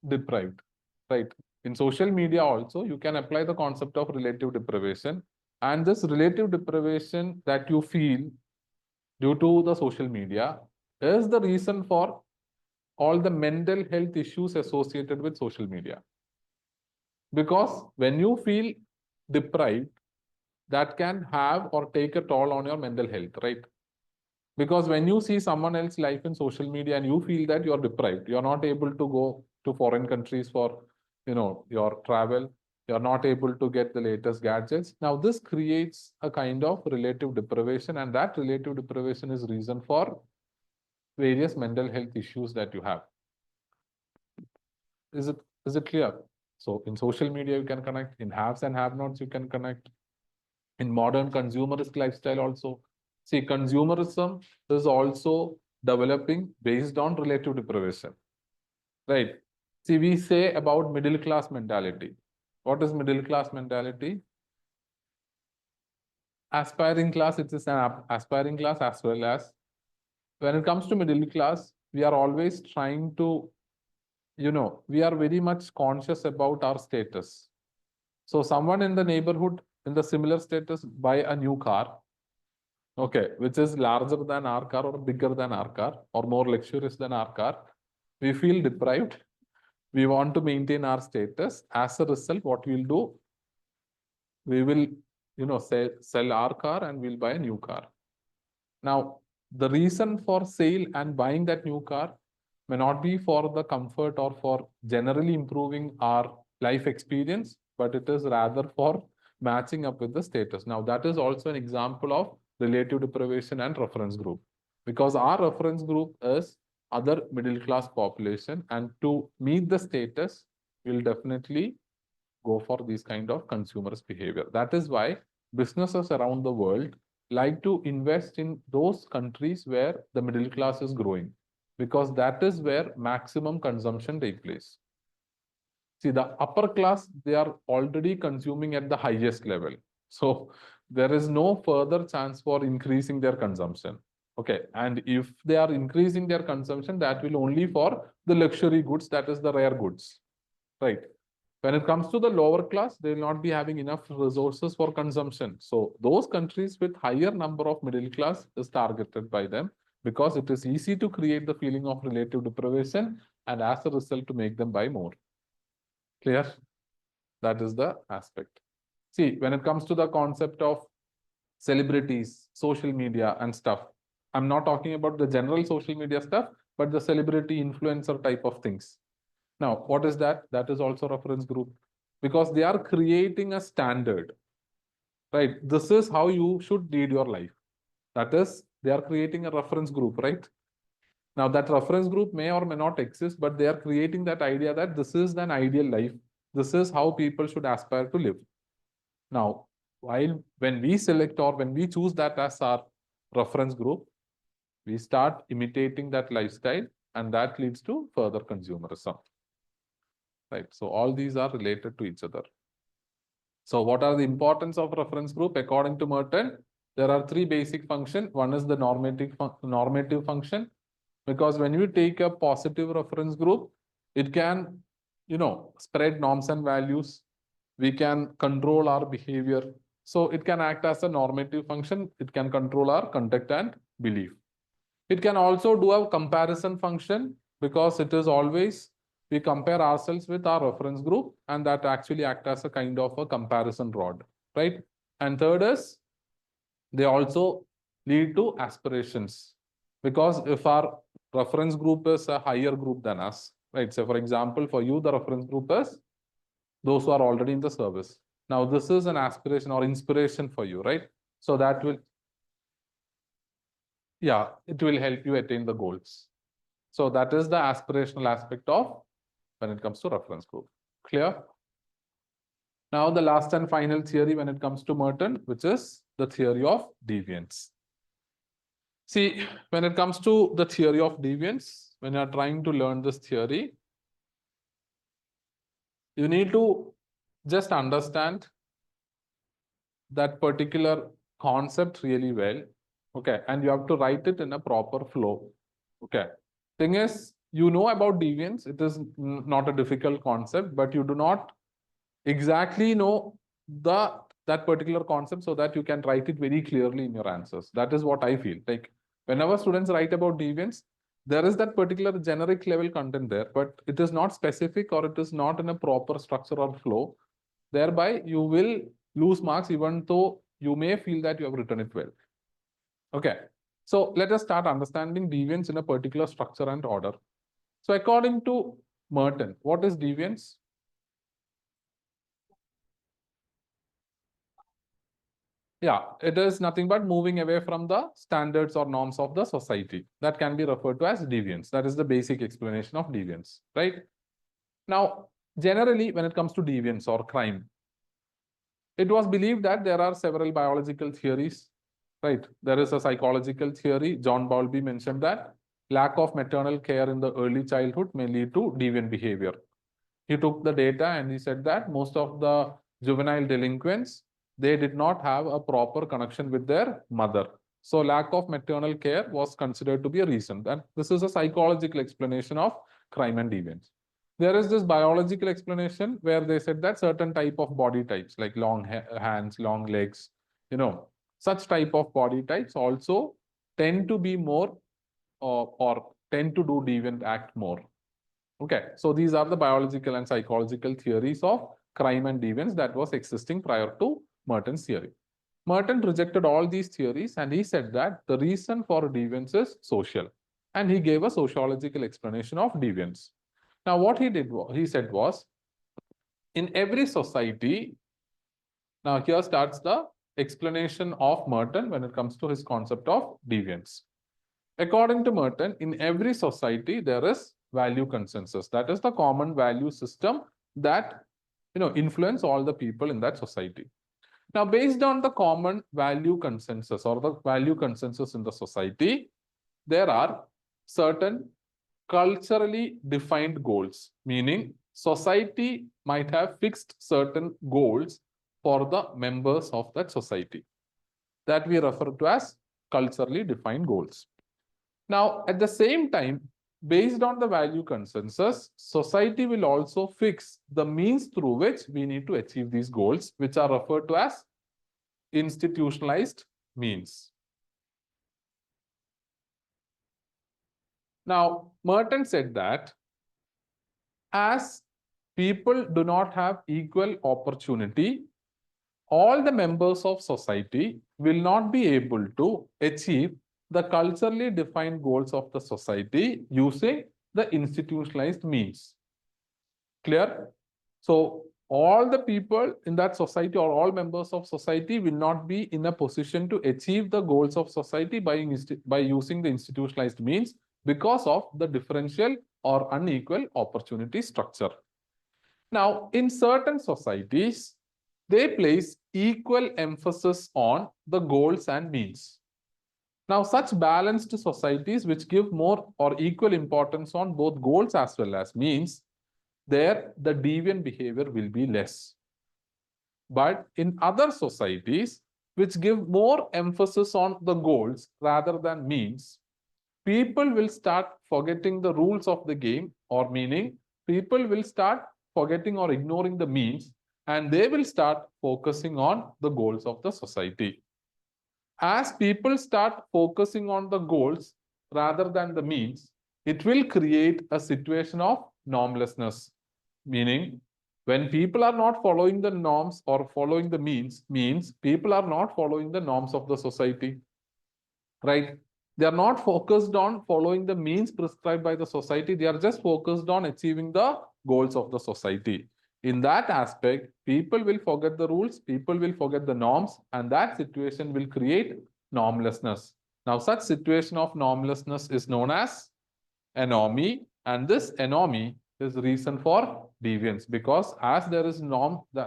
Deprived, right? In social media also, you can apply the concept of relative deprivation, and this relative deprivation that you feel due to the social media is the reason for all the mental health issues associated with social media. Because when you feel deprived, that can have or take a toll on your mental health, right? Because when you see someone else's life in social media and you feel that you're deprived, you're not able to go to foreign countries for, your travel, you're not able to get the latest gadgets. Now, this creates a kind of relative deprivation, and that relative deprivation is reason for various mental health issues that you have. Is it clear? So in social media, you can connect. In haves and have-nots, you can connect. In modern consumerist lifestyle also. See, consumerism is also developing based on relative deprivation, right? See, we say about middle class mentality. What is middle class mentality? Aspiring class, it is an aspiring class as well as when it comes to middle class, we are always trying to, we are very much conscious about our status. So someone in the neighborhood in the similar status buy a new car, okay, which is larger than our car or bigger than our car or more luxurious than our car. We feel deprived. We want to maintain our status. As a result, what we'll do, we will, sell our car and we'll buy a new car. Now, the reason for sale and buying that new car may not be for the comfort or for generally improving our life experience, but it is rather for matching up with the status. Now, that is also an example of relative deprivation and reference group, because our reference group is other middle class population, and to meet the status, we'll definitely go for this kind of consumerist behavior. That is why businesses around the world like to invest in those countries where the middle class is growing, because that is where maximum consumption take place. See, the upper class, they are already consuming at the highest level. So there is no further chance for increasing their consumption. Okay. And if they are increasing their consumption, that will only for the luxury goods, that is the rare goods, right? When it comes to the lower class, they will not be having enough resources for consumption. So those countries with higher number of middle class is targeted by them, because it is easy to create the feeling of relative deprivation and as a result to make them buy more. Clear? That is the aspect. See, when it comes to the concept of celebrities, social media and stuff, I'm not talking about the general social media stuff, but the celebrity influencer type of things. Now, what is that? That is also reference group, because they are creating a standard, right? This is how you should lead your life. That is, they are creating a reference group, right? Now, that reference group may or may not exist, but they are creating that idea that this is an ideal life. This is how people should aspire to live. Now, when we select or when we choose that as our reference group, we start imitating that lifestyle, and that leads to further consumerism. Right. So all these are related to each other. So what are the importance of reference group? According to Merton, there are three basic functions. One is the normative function, because when you take a positive reference group, it can, spread norms and values. We can control our behavior. So it can act as a normative function. It can control our conduct and belief. It can also do a comparison function, because it is always we compare ourselves with our reference group, and that actually act as a kind of a comparison rod, right? And third is They also lead to aspirations, because if our reference group is a higher group than us, right? So for example, for you, the reference group is those who are already in the service. Now, this is an aspiration or inspiration for you, right? So that will, yeah, it will help you attain the goals. So that is the aspirational aspect of when it comes to reference group. Clear? Now, the last and final theory when it comes to Merton, which is the theory of deviance. See, when it comes to the theory of deviance, when you're trying to learn this theory, you need to just understand that particular concept really well. Okay. And you have to write it in a proper flow. Okay. Thing is, you know about deviance. It is not a difficult concept, but you do not exactly know that particular concept so that you can write it very clearly in your answers. That is what I feel. Like whenever students write about deviance, there is that particular generic level content there, but it is not specific or it is not in a proper structure or flow. Thereby, you will lose marks even though you may feel that you have written it well. Okay. So let us start understanding deviance in a particular structure and order. So according to Merton, what is deviance? Yeah, it is nothing but moving away from the standards or norms of the society. That can be referred to as deviance. That is the basic explanation of deviance, right? Now, generally, when it comes to deviance or crime, it was believed that there are several biological theories, right? There is a psychological theory. John Bowlby mentioned that lack of maternal care in the early childhood may lead to deviant behavior. He took the data and he said that most of the juvenile delinquents, they did not have a proper connection with their mother. So lack of maternal care was considered to be a reason. And this is a psychological explanation of crime and deviance. There is this biological explanation where they said that certain type of body types like long hands, long legs, such type of body types also tend to be more or tend to do deviant act more. Okay, so these are the biological and psychological theories of crime and deviance that was existing prior to Merton's theory. Merton rejected all these theories and he said that the reason for deviance is social. And he gave a sociological explanation of deviance. Now, what he said was, in every society, now here starts the explanation of Merton when it comes to his concept of deviance. According to Merton, in every society, there is value consensus. That is the common value system that influence all the people in that society. Now, based on the common value consensus or the value consensus in the society, there are certain culturally defined goals, meaning society might have fixed certain goals for the members of that society that we refer to as culturally defined goals. Now, at the same time, based on the value consensus, society will also fix the means through which we need to achieve these goals, which are referred to as institutionalized means. Now, Merton said that as people do not have equal opportunity, all the members of society will not be able to achieve the culturally defined goals of the society using the institutionalized means. Clear? So all the people in that society or all members of society will not be in a position to achieve the goals of society by using the institutionalized means because of the differential or unequal opportunity structure. Now, in certain societies, they place equal emphasis on the goals and means. Now, such balanced societies which give more or equal importance on both goals as well as means, there the deviant behavior will be less. But in other societies which give more emphasis on the goals rather than means, people will start forgetting the rules of the game, or meaning people will start forgetting or ignoring the means, and they will start focusing on the goals of the society. As people start focusing on the goals rather than the means, it will create a situation of normlessness, meaning When people are not following the norms or following the means people are not following the norms of the society, right? They are not focused on following the means prescribed by the society. They are just focused on achieving the goals of the society. In that aspect, people will forget the rules, people will forget the norms, and that situation will create normlessness. Now, such situation of normlessness is known as anomie, and this anomie is reason for deviance, because as there is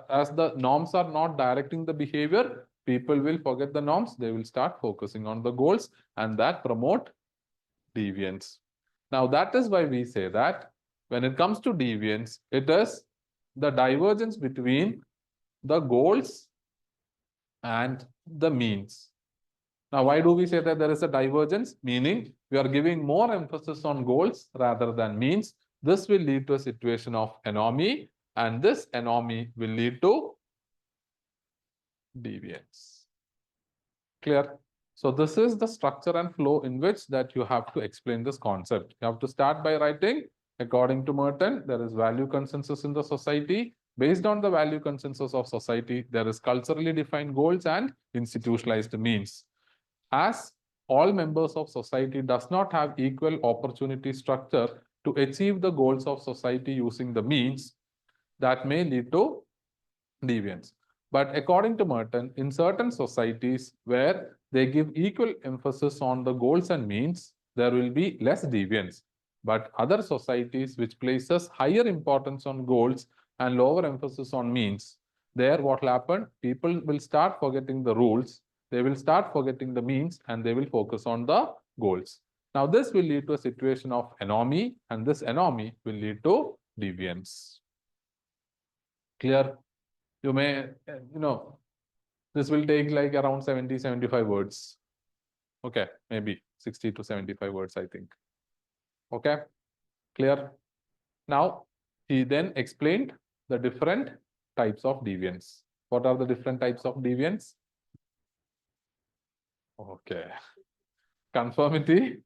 as the norms are not directing the behavior, people will forget the norms, they will start focusing on the goals, and that promote deviance. Now, that is why we say that when it comes to deviance, it is the divergence between the goals and the means. Now, why do we say that there is a divergence? Meaning, we are giving more emphasis on goals rather than means. This will lead to a situation of anomie, and this anomie will lead to deviance. Clear? So this is the structure and flow in which that you have to explain this concept. You have to start by writing, according to Merton, there is value consensus in the society. Based on the value consensus of society, there is culturally defined goals and institutionalized means. As all members of society does not have equal opportunity structure to achieve the goals of society using the means, that may lead to deviance. But according to Merton, in certain societies where they give equal emphasis on the goals and means, there will be less deviance. But other societies which places higher importance on goals and lower emphasis on means, there what will happen? People will start forgetting the rules, they will start forgetting the means, and they will focus on the goals. Now, this will lead to a situation of anomie, and this anomie will lead to deviance. Clear? You may, this will take like around 70, 75 words. Okay, maybe 60 to 75 words, I think. Okay, clear? Now, he then explained the different types of deviance. What are the different types of deviance? Okay. Conformity,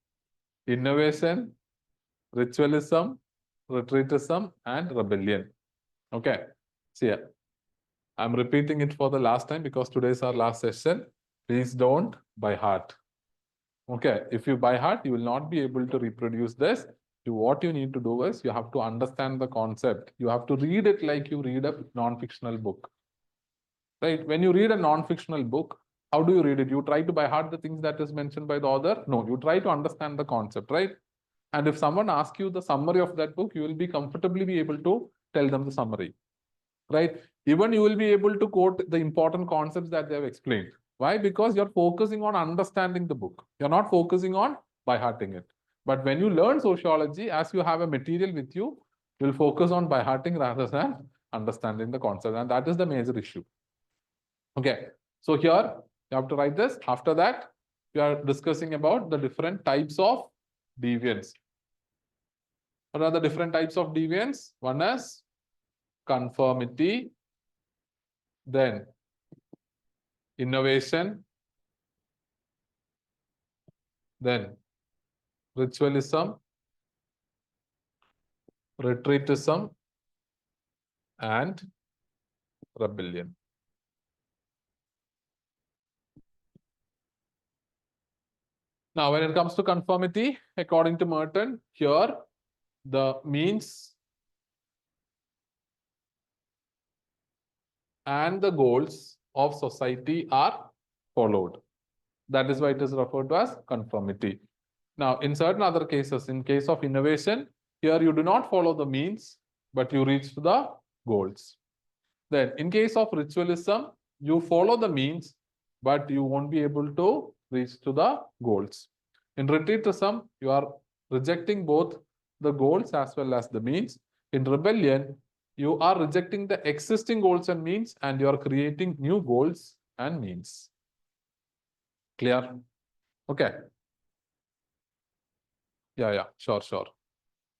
innovation, ritualism, retreatism, and rebellion. Okay. See, I'm repeating it for the last time because today is our last session. Please don't by heart. Okay. If you by heart, you will not be able to reproduce this. What you need to do is you have to understand the concept. You have to read it like you read a non-fictional book. Right? When you read a non-fictional book, how do you read it? You try to by heart the things that is mentioned by the author? No, you try to understand the concept, right? And if someone asks you the summary of that book, you will be comfortably be able to tell them the summary, right? Even you will be able to quote the important concepts that they have explained. Why? Because you're focusing on understanding the book. You're not focusing on by hearting it. But when you learn sociology, as you have a material with you, you'll focus on by hearting rather than understanding the concept. And that is the major issue. Okay. So here you have to write this. After that, we are discussing about the different types of deviance. What are the different types of deviance? One is conformity, then innovation, then ritualism, retreatism, and rebellion. Now, when it comes to conformity, according to Merton, here the means and the goals of society are followed. That is why it is referred to as conformity. Now, in certain other cases, in case of innovation, here you do not follow the means, but you reach to the goals. Then, in case of ritualism, you follow the means, but you won't be able to reach to the goals. In retreatism, you are rejecting both the goals as well as the means. In rebellion, you are rejecting the existing goals and means, and you are creating new goals and means. Clear? Okay. Yeah, sure.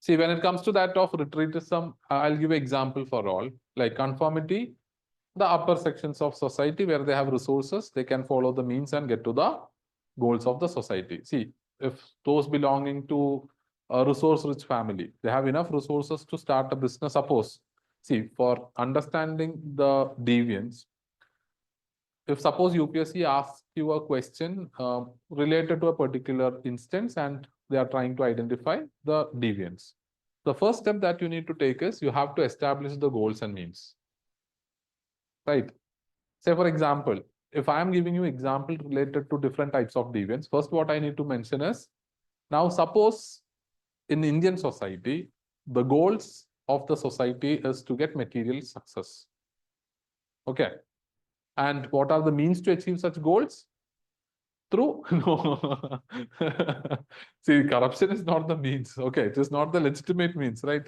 See, when it comes to that of retreatism, I'll give an example for all. Like conformity, the upper sections of society where they have resources, they can follow the means and get to the goals of the society. See, if those belonging to a resource-rich family, they have enough resources to start a business, suppose see, for understanding the deviance, if suppose UPSC asks you a question related to a particular instance and they are trying to identify the deviance, the first step that you need to take is you have to establish the goals and means, right? Say, for example, if I am giving you example related to different types of deviance, first what I need to mention is, now suppose in Indian society, the goals of the society is to get material success. Okay. And what are the means to achieve such goals? Through no. See, corruption is not the means. Okay, it is not the legitimate means, right?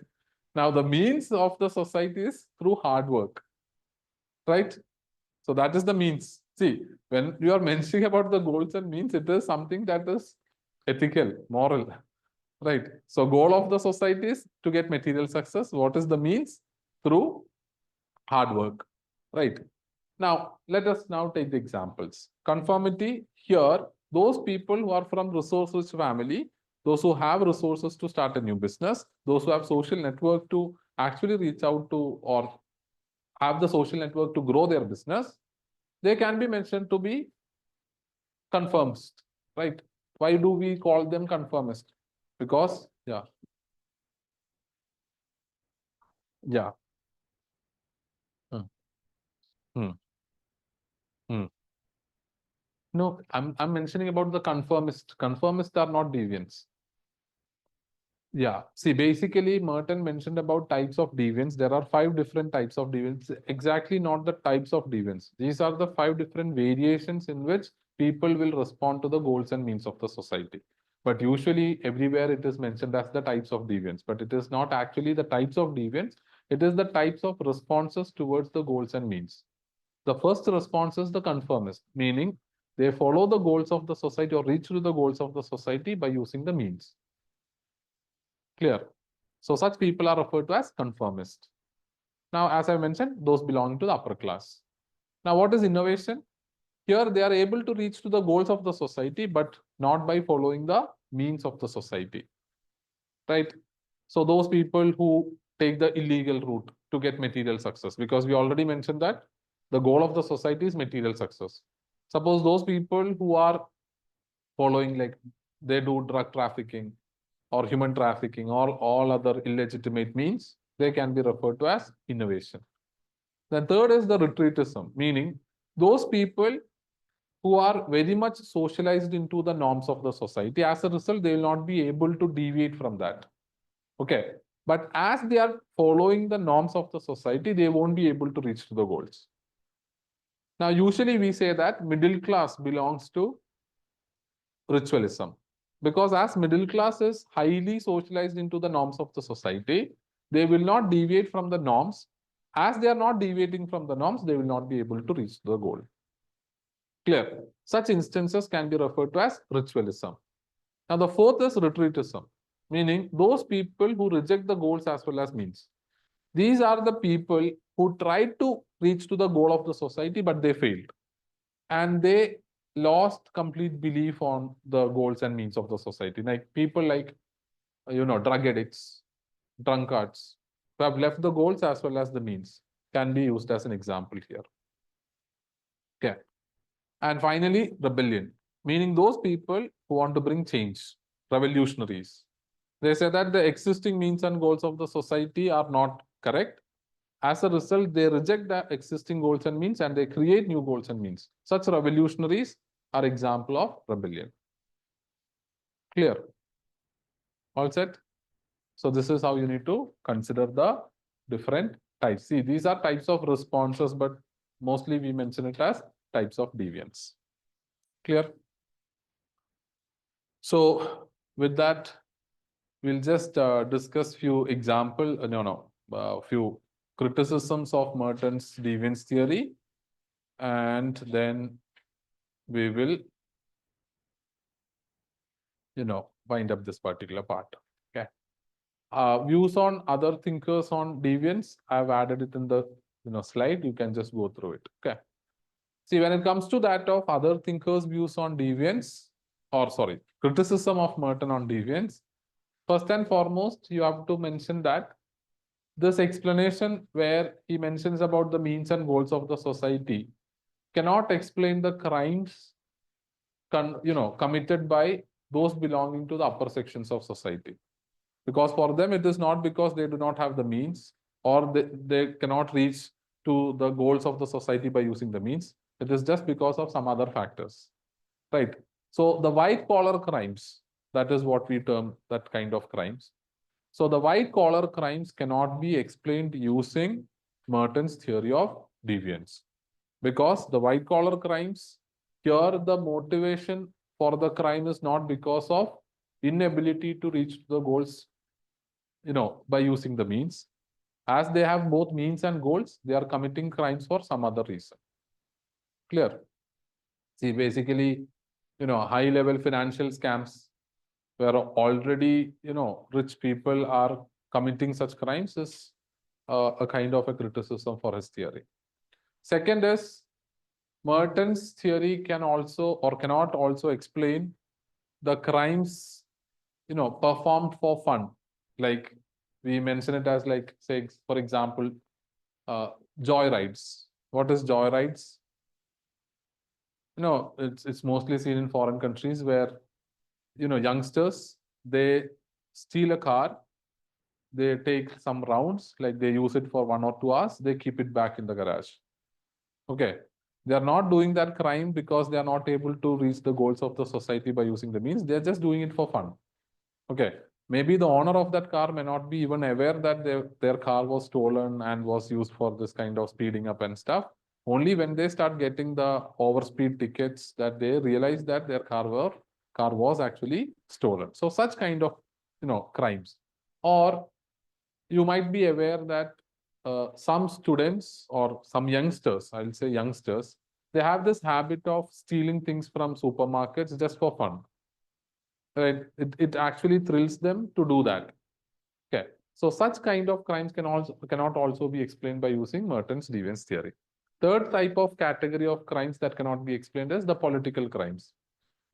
Now, the means of the society is through hard work, right? So that is the means. See, when you are mentioning about the goals and means, it is something that is ethical, moral, right? So goal of the society is to get material success. What is the means? Through hard work, right? Now, let us now take the examples. Conformity here, those people who are from resource-rich family, those who have resources to start a new business, those who have social network to actually reach out to or have the social network to grow their business, they can be mentioned to be conformist, right? Why do we call them conformist? Because, yeah. Hmm. Hmm. Hmm. No, I'm mentioning about the conformist. Conformists are not deviants. Yeah. See, basically, Merton mentioned about types of deviance. There are 5 different types of deviance. Exactly not the types of deviance. These are the 5 different variations in which people will respond to the goals and means of the society. But usually, everywhere it is mentioned as the types of deviance. But it is not actually the types of deviance. It is the types of responses towards the goals and means. The first response is the conformist, meaning they follow the goals of the society or reach to the goals of the society by using the means. Clear? So such people are referred to as conformist. Now, as I mentioned, those belonging to the upper class. Now, what is innovation? Here, they are able to reach to the goals of the society, but not by following the means of the society, right? So those people who take the illegal route to get material success, because we already mentioned that the goal of the society is material success. Suppose those people who are following, like they do drug trafficking or human trafficking or all other illegitimate means, they can be referred to as innovation. Then third is the retreatism, meaning those people who are very much socialized into the norms of the society. As a result, they will not be able to deviate from that. Okay. But as they are following the norms of the society, they won't be able to reach to the goals. Now, usually we say that middle class belongs to ritualism, because as middle class is highly socialized into the norms of the society, they will not deviate from the norms. As they are not deviating from the norms, they will not be able to reach the goal. Clear? Such instances can be referred to as ritualism. Now, the fourth is retreatism, meaning those people who reject the goals as well as means. These are the people who tried to reach to the goal of the society, but they failed. And they lost complete belief on the goals and means of the society. Like people like, drug addicts, drunkards, who have left the goals as well as the means, can be used as an example here. Okay. And finally, rebellion, meaning those people who want to bring change, revolutionaries. They say that the existing means and goals of the society are not correct. As a result, they reject the existing goals and means and they create new goals and means. Such revolutionaries are example of rebellion. Clear? All set? So this is how you need to consider the different types. See, these are types of responses, but mostly we mention it as types of deviance. Clear? So with that, we'll just discuss few few criticisms of Merton's deviance theory, and then we will, wind up this particular part. Okay. Views on other thinkers on deviance, I've added it in the slide. You can just go through it. Okay. See, when it comes to that of other thinkers' views on deviance, or sorry, criticism of Merton on deviance, first and foremost, you have to mention that this explanation where he mentions about the means and goals of the society cannot explain the crimes committed by those belonging to the upper sections of society, because for them it is not because they do not have the means or they cannot reach to the goals of the society by using the means. It is just because of some other factors, right? So the white collar crimes, that is what we term that kind of crimes. So the white collar crimes cannot be explained using Merton's theory of deviance, because the white collar crimes, here the motivation for the crime is not because of inability to reach the goals by using the means. As they have both means and goals, they are committing crimes for some other reason. Clear? See, basically, high level financial scams where already, rich people are committing such crimes is a kind of a criticism for his theory. Second is, Merton's theory can also or cannot also explain the crimes, performed for fun. Like we mention it as, like, say, for example, joyrides. What is joyrides? It's mostly seen in foreign countries where, youngsters, they steal a car, they take some rounds, like they use it for 1 or 2 hours, they keep it back in the garage. Okay. They are not doing that crime because they are not able to reach the goals of the society by using the means. They're just doing it for fun. Okay. Maybe the owner of that car may not be even aware that their car was stolen and was used for this kind of speeding up and stuff. Only when they start getting the overspeed tickets that they realize that their car was actually stolen. So such kind of crimes. Or you might be aware that some students or some youngsters, I'll say youngsters, they have this habit of stealing things from supermarkets just for fun. Right? It actually thrills them to do that. Okay. So such kind of crimes cannot also be explained by using Merton's deviance theory. Third type of category of crimes that cannot be explained is the political crimes.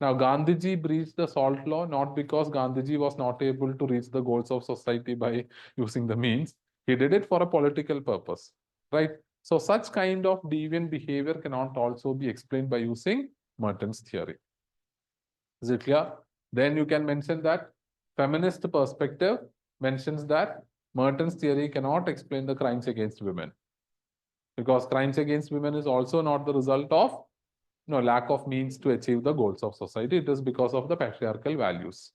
Now, Gandhiji breached the salt law not because Gandhiji was not able to reach the goals of society by using the means. He did it for a political purpose, right? So such kind of deviant behavior cannot also be explained by using Merton's theory. Is it clear? Then you can mention that feminist perspective mentions that Merton's theory cannot explain the crimes against women, because crimes against women is also not the result of lack of means to achieve the goals of society. It is because of the patriarchal values.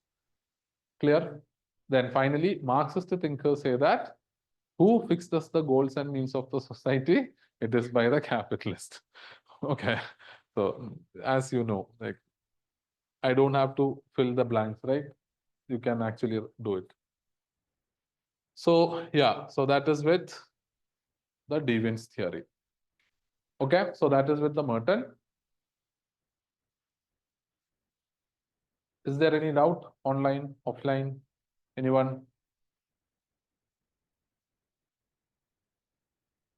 Clear? Then finally, Marxist thinkers say that who fixes the goals and means of the society? It is by the capitalist. Okay. So as you know, like, I don't have to fill the blanks, right? You can actually do it. So yeah, so that is with the deviance theory. Okay, so that is with the Merton. Is there any doubt? Online, offline? Anyone?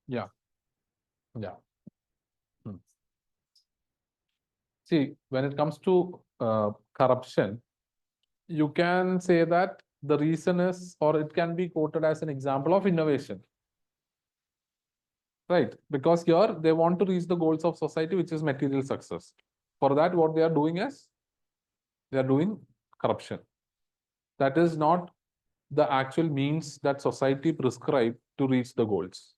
Yeah, yeah. Hmm. See, when it comes to corruption, you can say that the reason is, or it can be quoted as an example of innovation, right? Because here they want to reach the goals of society, which is material success. For that, what they are doing is they are doing corruption. That is not the actual means that society prescribe to reach the goals.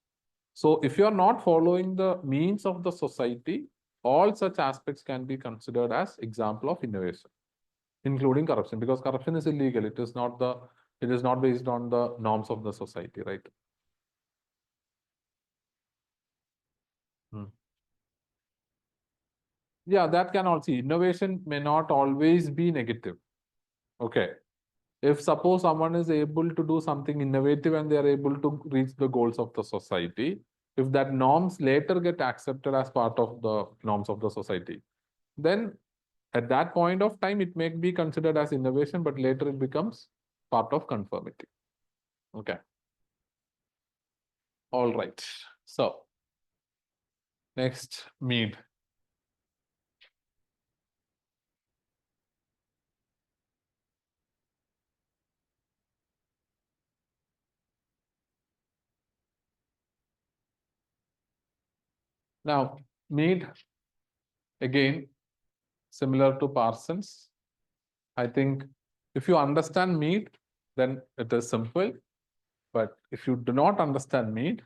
So if you are not following the means of the society, all such aspects can be considered as example of innovation, including corruption, because corruption is illegal. It is not based on the norms of the society, right? Hmm. Yeah, that can also, innovation may not always be negative. Okay. If suppose someone is able to do something innovative and they are able to reach the goals of the society, if that norms later get accepted as part of the norms of the society, then at that point of time, it may be considered as innovation, but later it becomes part of conformity. Okay. All right. So next, Mead. Now, Mead, again, similar to Parsons. I think if you understand Mead, then it is simple. But if you do not understand Mead,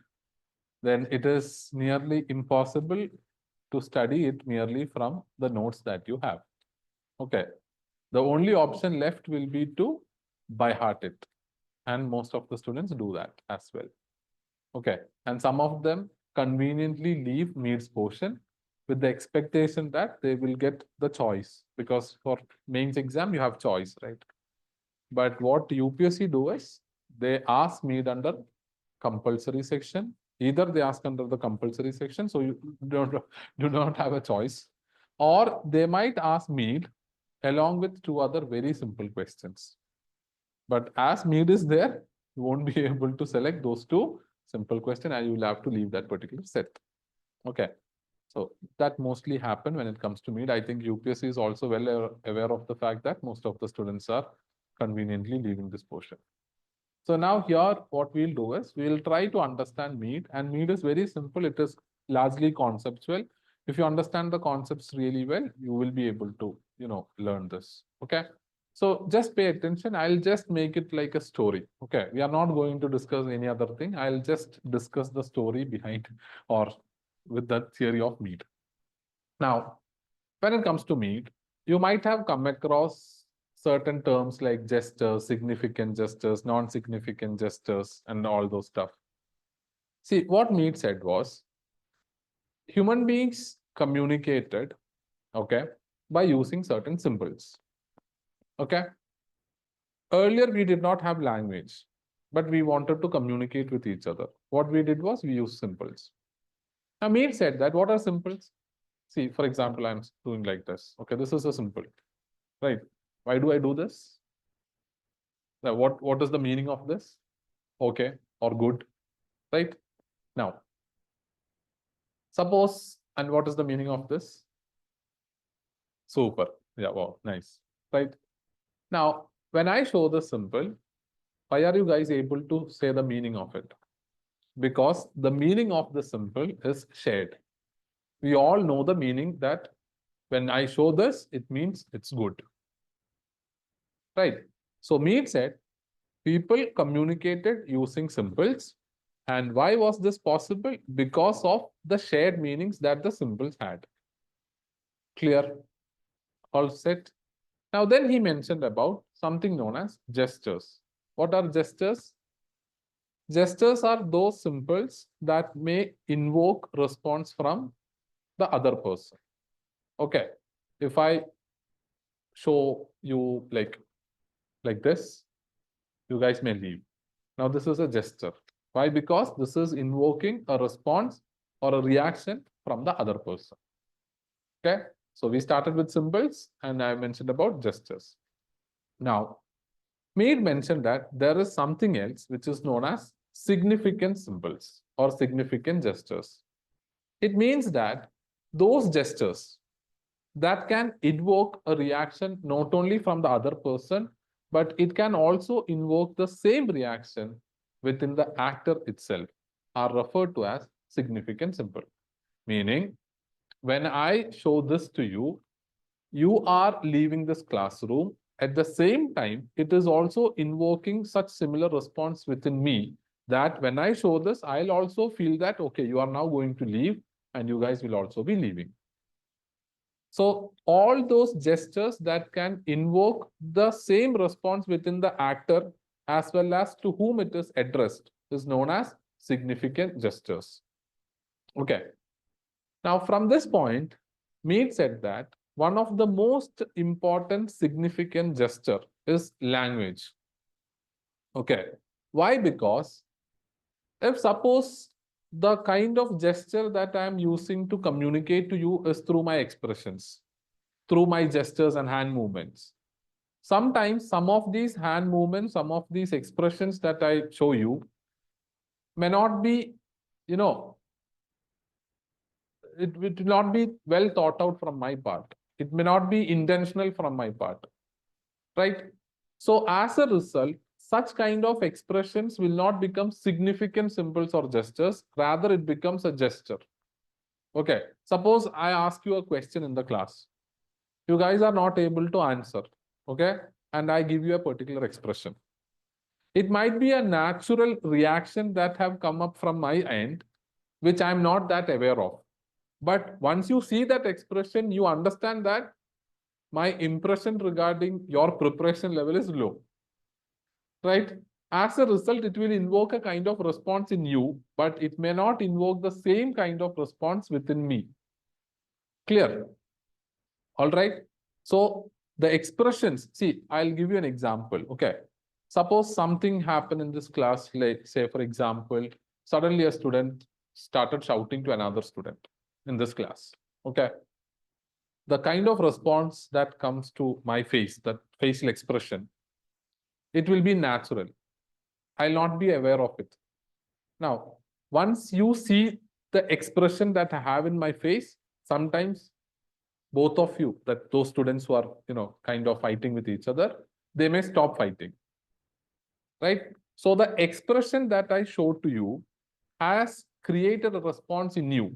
then it is nearly impossible to study it merely from the notes that you have. Okay. The only option left will be to by heart it. And most of the students do that as well. Okay. And some of them conveniently leave Mead's portion with the expectation that they will get the choice, because for mains exam you have choice, right? But what UPSC do is they ask Mead under compulsory section. Either they ask under the compulsory section, so you do not have a choice, or they might ask Mead along with two other very simple questions. But as Mead is there, you won't be able to select those two simple questions, and you will have to leave that particular set. Okay. So that mostly happen when it comes to Mead. I think UPSC is also well aware of the fact that most of the students are conveniently leaving this portion. So now here, what we'll do is we'll try to understand Mead, and Mead is very simple. It is largely conceptual. If you understand the concepts really well, you will be able to, learn this. Okay. So just pay attention. I'll just make it like a story. Okay. We are not going to discuss any other thing. I'll just discuss the story behind or with the theory of Mead. Now, when it comes to Mead, you might have come across certain terms like gestures, significant gestures, non-significant gestures, and all those stuff. See, what Mead said was human beings communicated, okay, by using certain symbols. Okay. Earlier, we did not have language, but we wanted to communicate with each other. What we did was we used symbols. Now, Mead said that what are symbols? See, for example, I'm doing like this. Okay, this is a symbol, right? Why do I do this? Now, what is the meaning of this? Okay, or good, right? Now, suppose, and what is the meaning of this? Super. Yeah, wow, nice, right? Now, when I show the symbol, why are you guys able to say the meaning of it? Because the meaning of the symbol is shared. We all know the meaning that when I show this, it means it's good, right? So Mead said people communicated using symbols. And why was this possible? Because of the shared meanings that the symbols had. Clear? All set? Now, then he mentioned about something known as gestures. What are gestures? Gestures are those symbols that may invoke response from the other person. Okay. If I show you like this, you guys may leave. Now, this is a gesture. Why? Because this is invoking a response or a reaction from the other person. Okay. So we started with symbols, and I mentioned about gestures. Now, Mead mentioned that there is something else which is known as significant symbols or significant gestures. It means that those gestures that can invoke a reaction not only from the other person, but it can also invoke the same reaction within the actor itself are referred to as significant symbol. Meaning, when I show this to you, you are leaving this classroom. At the same time, it is also invoking such similar response within me that when I show this, I'll also feel that, okay, you are now going to leave and you guys will also be leaving. So all those gestures that can invoke the same response within the actor as well as to whom it is addressed is known as significant gestures. Okay. Now, from this point, Mead said that one of the most important significant gesture is language. Okay. Why? Because if suppose the kind of gesture that I am using to communicate to you is through my expressions, through my gestures and hand movements. Sometimes some of these hand movements, some of these expressions that I show you may not be, it will not be well thought out from my part. It may not be intentional from my part, right? So as a result, such kind of expressions will not become significant symbols or gestures. Rather, it becomes a gesture. Okay, suppose I ask you a question in the class. You guys are not able to answer. Okay, and I give you a particular expression. It might be a natural reaction that have come up from my end, which I'm not that aware of. But once you see that expression, you understand that my impression regarding your preparation level is low, right? As a result, it will invoke a kind of response in you, but it may not invoke the same kind of response within me. Clear? All right. So the expressions, see, I'll give you an example. Okay. Suppose something happened in this class, like say, for example, suddenly a student started shouting to another student in this class. Okay. The kind of response that comes to my face, that facial expression, it will be natural. I'll not be aware of it. Now, once you see the expression that I have in my face, sometimes both of you, that those students who are, kind of fighting with each other, they may stop fighting, right? So the expression that I showed to you has created a response in you,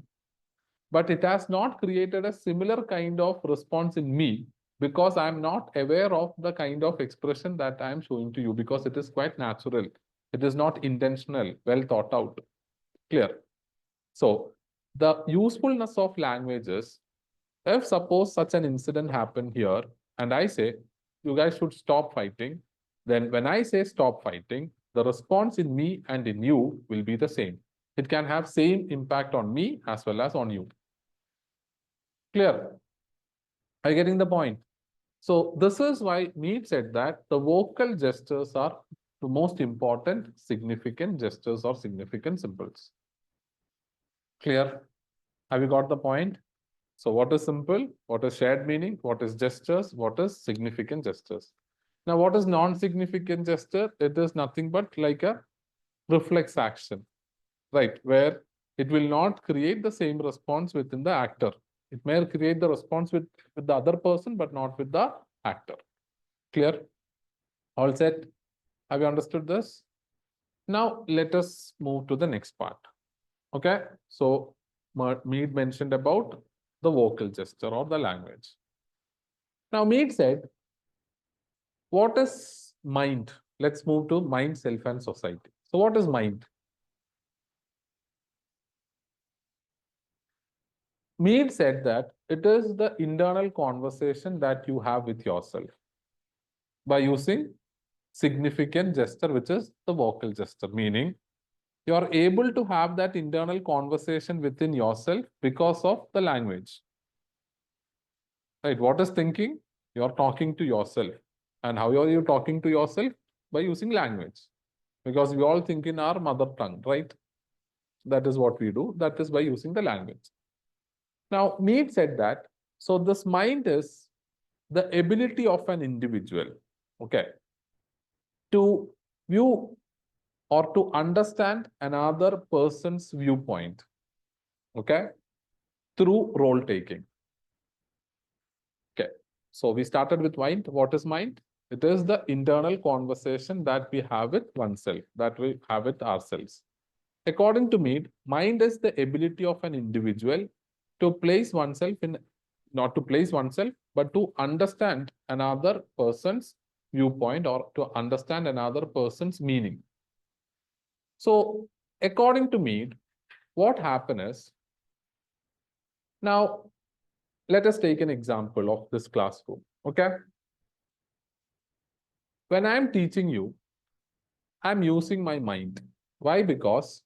but it has not created a similar kind of response in me because I'm not aware of the kind of expression that I'm showing to you because it is quite natural. It is not intentional, well thought out. Clear? So the usefulness of language is, if suppose such an incident happened here and I say, you guys should stop fighting, then when I say stop fighting, the response in me and in you will be the same. It can have same impact on me as well as on you. Clear? Are you getting the point? So this is why Mead said that the vocal gestures are the most important significant gestures or significant symbols. Clear? Have you got the point? So what is simple? What is shared meaning? What is gestures? What is significant gestures? Now, what is non-significant gesture? It is nothing but like a reflex action, right? Where it will not create the same response within the actor. It may create the response with the other person, but not with the actor. Clear? All set? Have you understood this? Now, let us move to the next part. Okay, so Mead mentioned about the vocal gesture or the language. Now, Mead said, what is mind? Let's move to mind, self, and society. So, what is mind? Mead said that it is the internal conversation that you have with yourself by using significant gesture, which is the vocal gesture, meaning you are able to have that internal conversation within yourself because of the language. Right? What is thinking? You're talking to yourself. And how are you talking to yourself? By using language. Because we all think in our mother tongue, right? That is what we do. That is by using the language. Now, Mead said that, so this mind is the ability of an individual, okay, to view or to understand another person's viewpoint, okay, through role taking. Okay, so we started with mind. What is mind? It is the internal conversation that we have with oneself, that we have with ourselves. According to Mead, mind is the ability of an individual to place oneself in, not to place oneself, but to understand another person's viewpoint or to understand another person's meaning. So, according to Mead, what happened is, now let us take an example of this classroom, okay? When I'm teaching you, I'm using my mind. Why? Because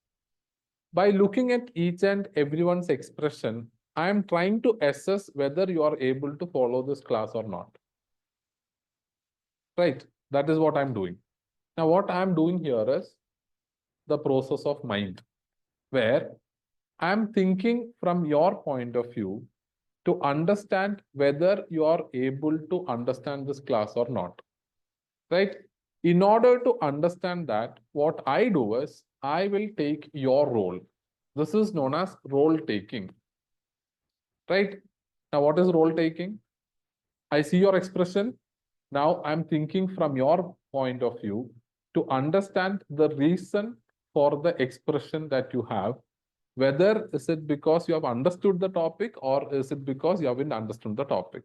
by looking at each and everyone's expression, I am trying to assess whether you are able to follow this class or not. Right? That is what I'm doing. Now, what I'm doing here is the process of mind, where I'm thinking from your point of view to understand whether you are able to understand this class or not. Right? In order to understand that, what I do is I will take your role. This is known as role taking. Right? Now, what is role taking? I see your expression. Now I'm thinking from your point of view to understand the reason for the expression that you have. Whether is it because you have understood the topic or is it because you haven't understood the topic,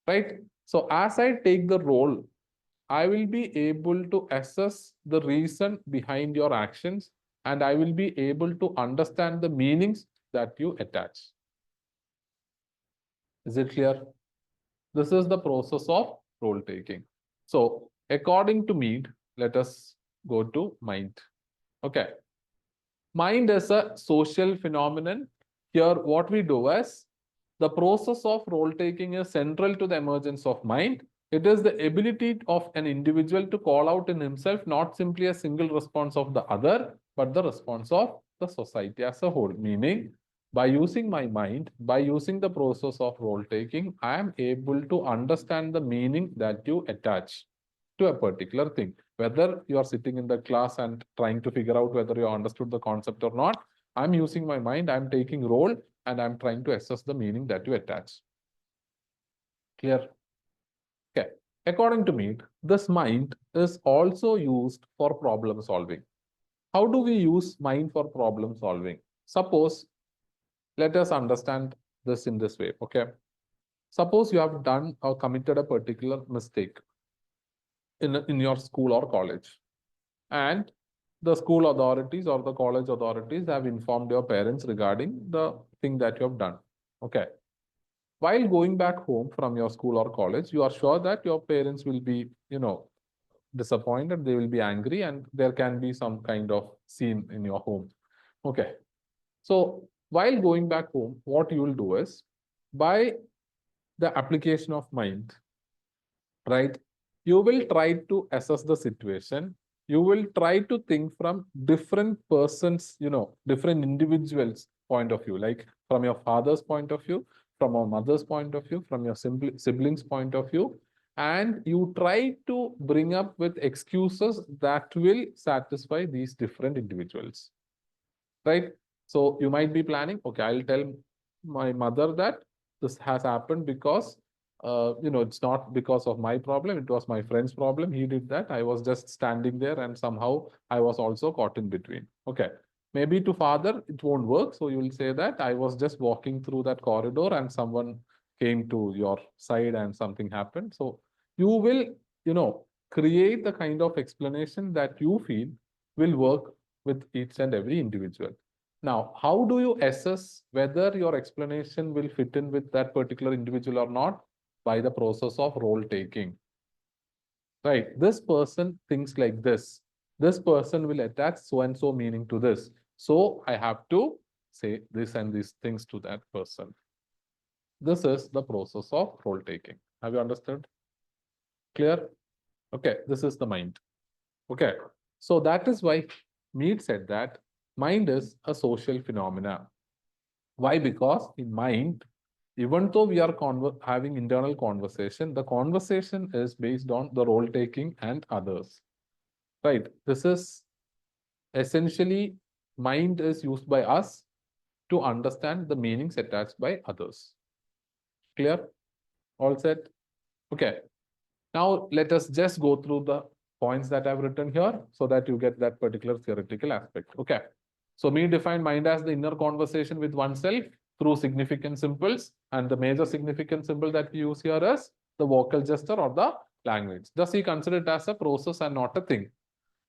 right? So as I take the role, I will be able to assess the reason behind your actions and I will be able to understand the meanings that you attach. Is it clear? This is the process of role taking. So according to Mead, let us go to mind. Okay. Mind is a social phenomenon. Here, what we do is the process of role taking is central to the emergence of mind. It is the ability of an individual to call out in himself not simply a single response of the other, but the response of the society as a whole. Meaning, by using my mind, by using the process of role taking, I am able to understand the meaning that you attach to a particular thing. Whether you are sitting in the class and trying to figure out whether you understood the concept or not, I'm using my mind, I'm taking role, and I'm trying to assess the meaning that you attach. Clear? Okay. According to me, this mind is also used for problem solving. How do we use mind for problem solving? Suppose, let us understand this in this way, okay? Suppose you have done or committed a particular mistake in your school or college, and the school authorities or the college authorities have informed your parents regarding the thing that you have done. Okay. While going back home from your school or college, you are sure that your parents will be, disappointed, they will be angry, and there can be some kind of scene in your home. Okay. So while going back home, what you will do is, by the application of mind, right, you will try to assess the situation. You will try to think from different persons, different individuals point of view, like from your father's point of view, from your mother's point of view, from your siblings point of view, and you try to bring up with excuses that will satisfy these different individuals, right? So you might be planning, okay, I'll tell my mother that this has happened because, it's not because of my problem. It was my friend's problem. He did that. I was just standing there and somehow I was also caught in between. Okay. Maybe to father, it won't work. So you will say that I was just walking through that corridor and someone came to your side and something happened. So you will, create the kind of explanation that you feel will work with each and every individual. Now, how do you assess whether your explanation will fit in with that particular individual or not? By the process of role taking. Right. This person thinks like this. This person will attach so and so meaning to this. So I have to say this and these things to that person. This is the process of role taking. Have you understood? Clear? Okay, this is the mind. Okay, so that is why Mead said that mind is a social phenomena. Why? Because in mind, even though we are having internal conversation, the conversation is based on the role taking and others. Right? This is essentially mind is used by us to understand the meanings attached by others. Clear? All set? Okay. Now let us just go through the points that I've written here so that you get that particular theoretical aspect. Okay. So me define mind as the inner conversation with oneself through significant symbols, and the major significant symbol that we use here is the vocal gesture or the language. Thus, he considered it as a process and not a thing.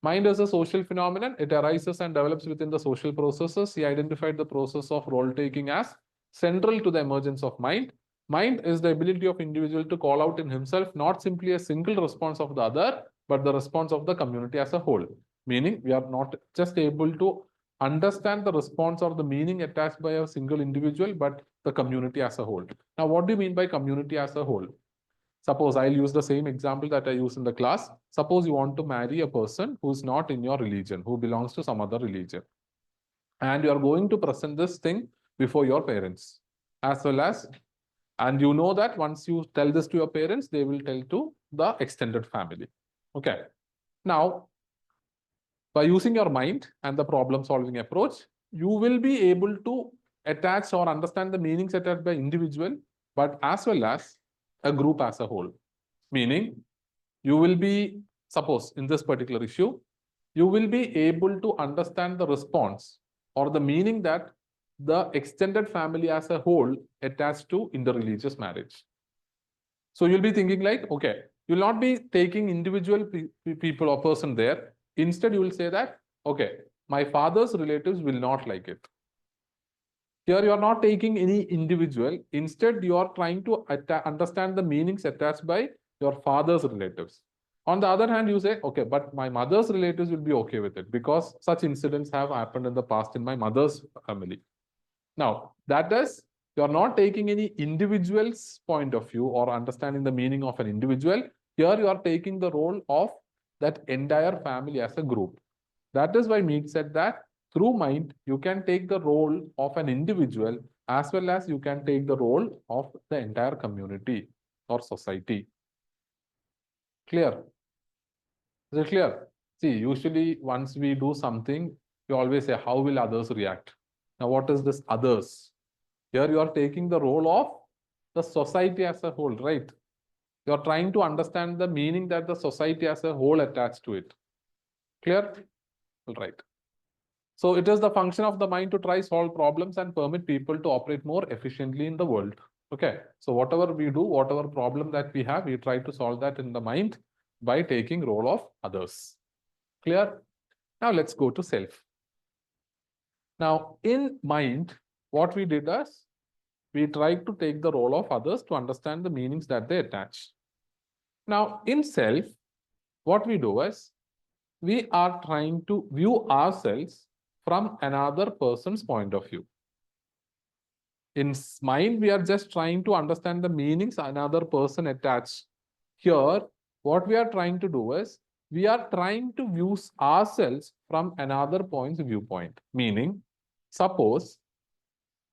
Mind is a social phenomenon. It arises and develops within the social processes. He identified the process of role taking as central to the emergence of mind. Mind is the ability of individual to call out in himself not simply a single response of the other, but the response of the community as a whole. Meaning, we are not just able to understand the response or the meaning attached by a single individual, but the community as a whole. Now, what do you mean by community as a whole? Suppose I'll use the same example that I use in the class. Suppose you want to marry a person who's not in your religion, who belongs to some other religion. And you are going to present this thing before your parents, as well as, and you know that once you tell this to your parents, they will tell to the extended family. Okay. Now, by using your mind and the problem solving approach, you will be able to attach or understand the meanings attached by individual, but as well as a group as a whole. Meaning, you will be, suppose in this particular issue, you will be able to understand the response or the meaning that the extended family as a whole attached to interreligious marriage. So you'll be thinking like, okay, you'll not be taking individual people or person there. Instead, you will say that, okay, my father's relatives will not like it. Here, you are not taking any individual. Instead, you are trying to understand the meanings attached by your father's relatives. On the other hand, you say, okay, but my mother's relatives will be okay with it because such incidents have happened in the past in my mother's family. Now, that is, you're not taking any individual's point of view or understanding the meaning of an individual. Here, you are taking the role of that entire family as a group. That is why Mead said that through mind, you can take the role of an individual as well as you can take the role of the entire community or society. Clear? Is it clear? See, usually once we do something, we always say, how will others react? Now, what is this others? Here you are taking the role of the society as a whole, right? You are trying to understand the meaning that the society as a whole attached to it. Clear? All right. So it is the function of the mind to try solve problems and permit people to operate more efficiently in the world. Okay. So whatever we do, whatever problem that we have, we try to solve that in the mind by taking role of others. Clear? Now let's go to self. Now in mind, what we did is we tried to take the role of others to understand the meanings that they attach. Now in self, what we do is we are trying to view ourselves from another person's point of view. In mind, we are just trying to understand the meanings another person attached. Here, what we are trying to do is we are trying to view ourselves from another point's viewpoint. Meaning, suppose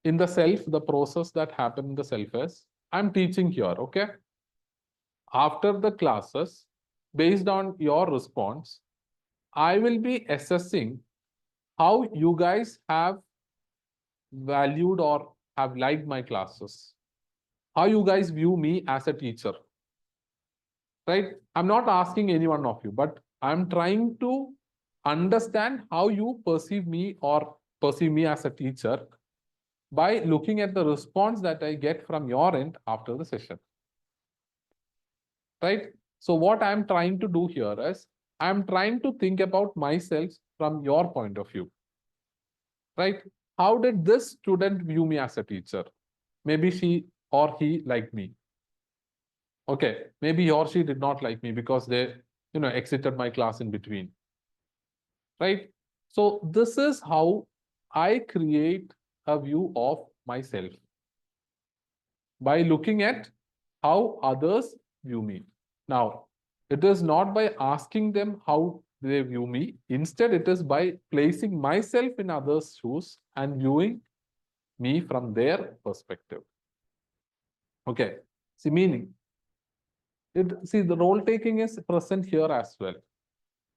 in the self, the process that happened in the self is I'm teaching here, okay? After the classes, based on your response, I will be assessing how you guys have valued or have liked my classes, how you guys view me as a teacher, right? I'm not asking any one of you, but I'm trying to understand how you perceive me or perceive me as a teacher by looking at the response that I get from your end after the session, right? So what I'm trying to do here is I'm trying to think about myself from your point of view, right? How did this student view me as a teacher? Maybe she or he liked me. Okay, maybe he or she did not like me because they, exited my class in between, right? So this is how I create a view of myself by looking at how others view me. Now, it is not by asking them how they view me. Instead, it is by placing myself in others' shoes and viewing me from their perspective. Okay, see, meaning see, the role taking is present here as well.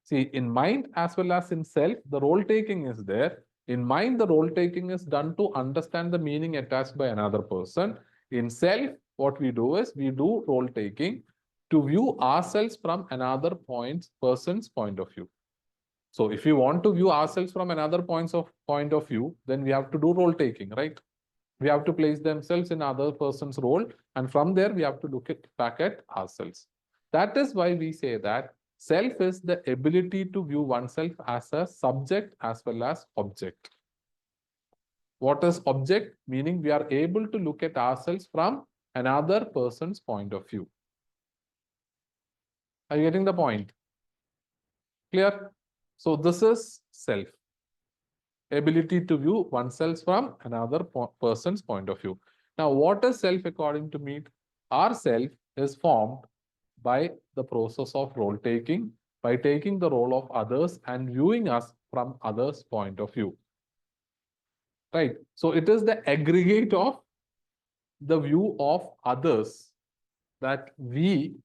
See, in mind as well as in self, the role taking is there. In mind, the role taking is done to understand the meaning attached by another person. In self, what we do is we do role taking to view ourselves from another person's point of view. So if we want to view ourselves from another point of view, then we have to do role taking, right? We have to place themselves in other person's role, and from there we have to look back at ourselves. That is why we say that self is the ability to view oneself as a subject as well as object. What is object? Meaning we are able to look at ourselves from another person's point of view. Are you getting the point? Clear? So this is self. Ability to view oneself from another person's point of view. Now, what is self according to Mead? Our self is formed by the process of role taking, by taking the role of others and viewing us from others' point of view. Right? So it is the aggregate of the view of others that we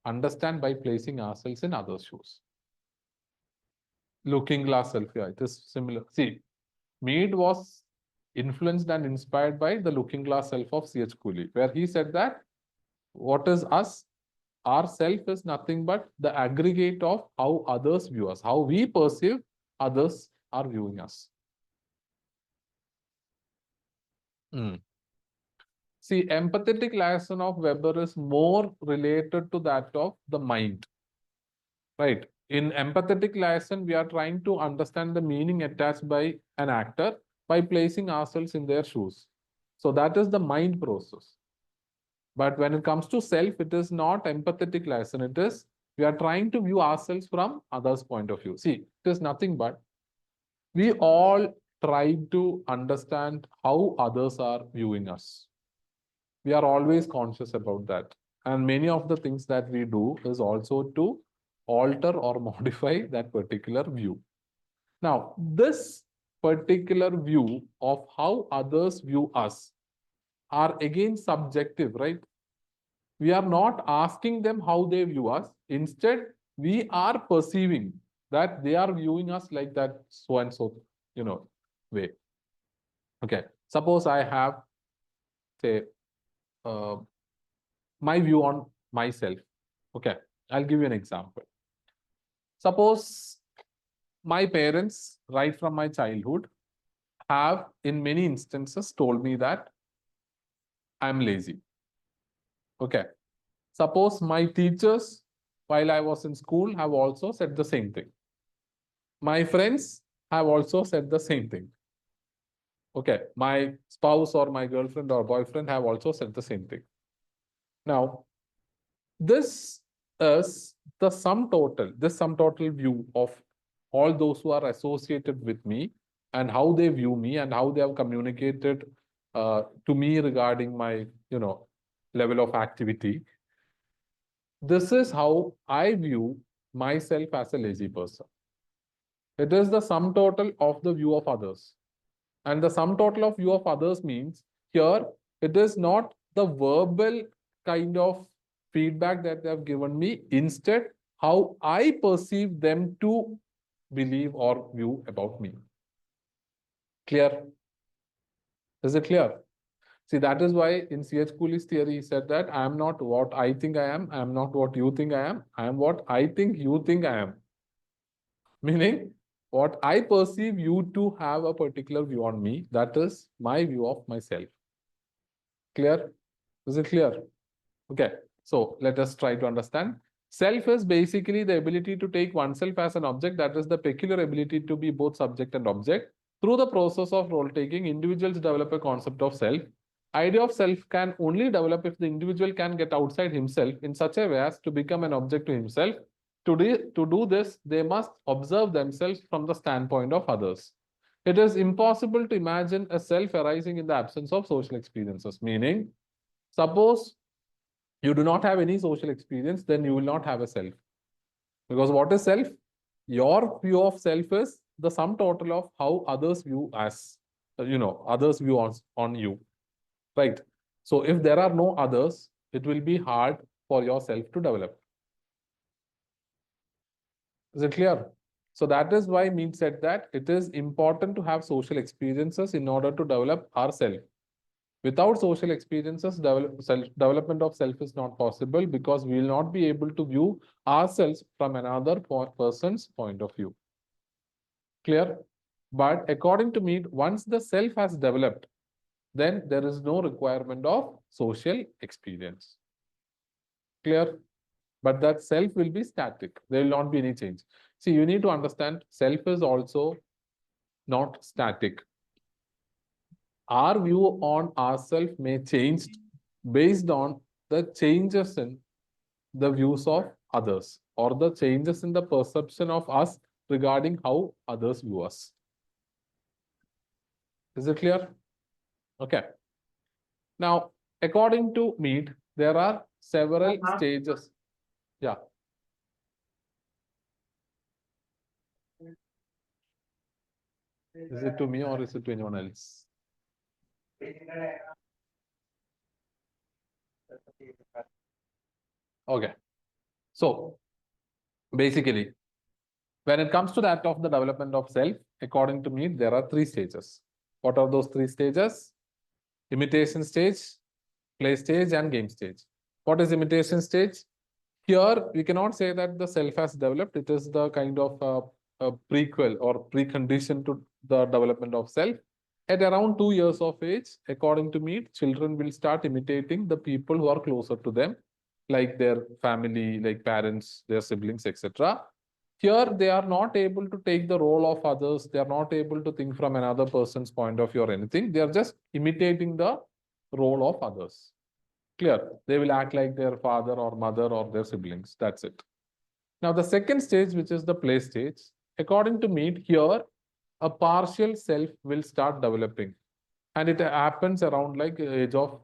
understand by placing ourselves in others' shoes. Looking glass self, yeah, it is similar. See, Mead was influenced and inspired by the looking glass self of C.H. Cooley, where he said that what is us? Our self is nothing but the aggregate of how others view us, how we perceive others are viewing us. Mm. See, empathetic liaison of Weber is more related to that of the mind, right? In empathetic liaison, we are trying to understand the meaning attached by an actor by placing ourselves in their shoes. So that is the mind process. But when it comes to self, it is not empathetic liaison. It is we are trying to view ourselves from others' point of view. See, it is nothing but we all try to understand how others are viewing us. We are always conscious about that. And many of the things that we do is also to alter or modify that particular view. Now, this particular view of how others view us are again subjective, right? We are not asking them how they view us. Instead, we are perceiving that they are viewing us like that so and so, way. Okay. Suppose I have, say, uh, my view on myself. Okay. I'll give you an example. Suppose my parents, right from my childhood, have in many instances told me that I'm lazy. Okay. Suppose my teachers, while I was in school, have also said the same thing. My friends have also said the same thing. Okay. My spouse or my girlfriend or boyfriend have also said the same thing. Now, this is this sum total view of all those who are associated with me and how they view me and how they have communicated to me regarding my, level of activity. This is how I view myself as a lazy person. It is the sum total of the view of others. And the sum total of view of others means here it is not the verbal kind of feedback that they have given me. Instead, how I perceive them to believe or view about me. Clear? Is it clear? See, that is why in C.H. Cooley's theory, he said that I am not what I think I am not what you think I am what I think you think I am. Meaning, what I perceive you to have a particular view on me, that is my view of myself. Clear? Is it clear? Okay, so let us try to understand. Self is basically the ability to take oneself as an object, that is the peculiar ability to be both subject and object. Through the process of role taking, individuals develop a concept of self. Idea of self can only develop if the individual can get outside himself in such a way as to become an object to himself. To do this, they must observe themselves from the standpoint of others. It is impossible to imagine a self arising in the absence of social experiences, meaning, suppose you do not have any social experience, then you will not have a self. Because what is self? Your view of self is the sum total of how others view as, others view on you, right? So if there are no others, it will be hard for yourself to develop. Is it clear? So that is why Mead said that it is important to have social experiences in order to develop ourself. Without social experiences, development of self is not possible because we will not be able to view ourselves from another person's point of view. Clear? But according to Mead, once the self has developed, then there is no requirement of social experience. Clear? But that self will be static. There will not be any change. See, you need to understand self is also not static. Our view on ourselves may change based on the changes in the views of others or the changes in the perception of us regarding how others view us. Is it clear? Okay. Now, according to Mead, there are several stages. Yeah. Is it to me or is it to anyone else? Okay. So, basically, when it comes to that of the development of self, according to me, there are three stages. What are those three stages? Imitation stage, play stage, and game stage. What is imitation stage? Here, we cannot say that the self has developed. It is the kind of a prequel or precondition to the development of self. At around 2 years of age, according to Mead, children will start imitating the people who are closer to them, like their family, like parents, their siblings, etc. Here, they are not able to take the role of others. They are not able to think from another person's point of view or anything. They are just imitating the role of others. Clear? They will act like their father or mother or their siblings. That's it. Now, the second stage, which is the play stage, according to Mead, here a partial self will start developing, and it happens around like age of,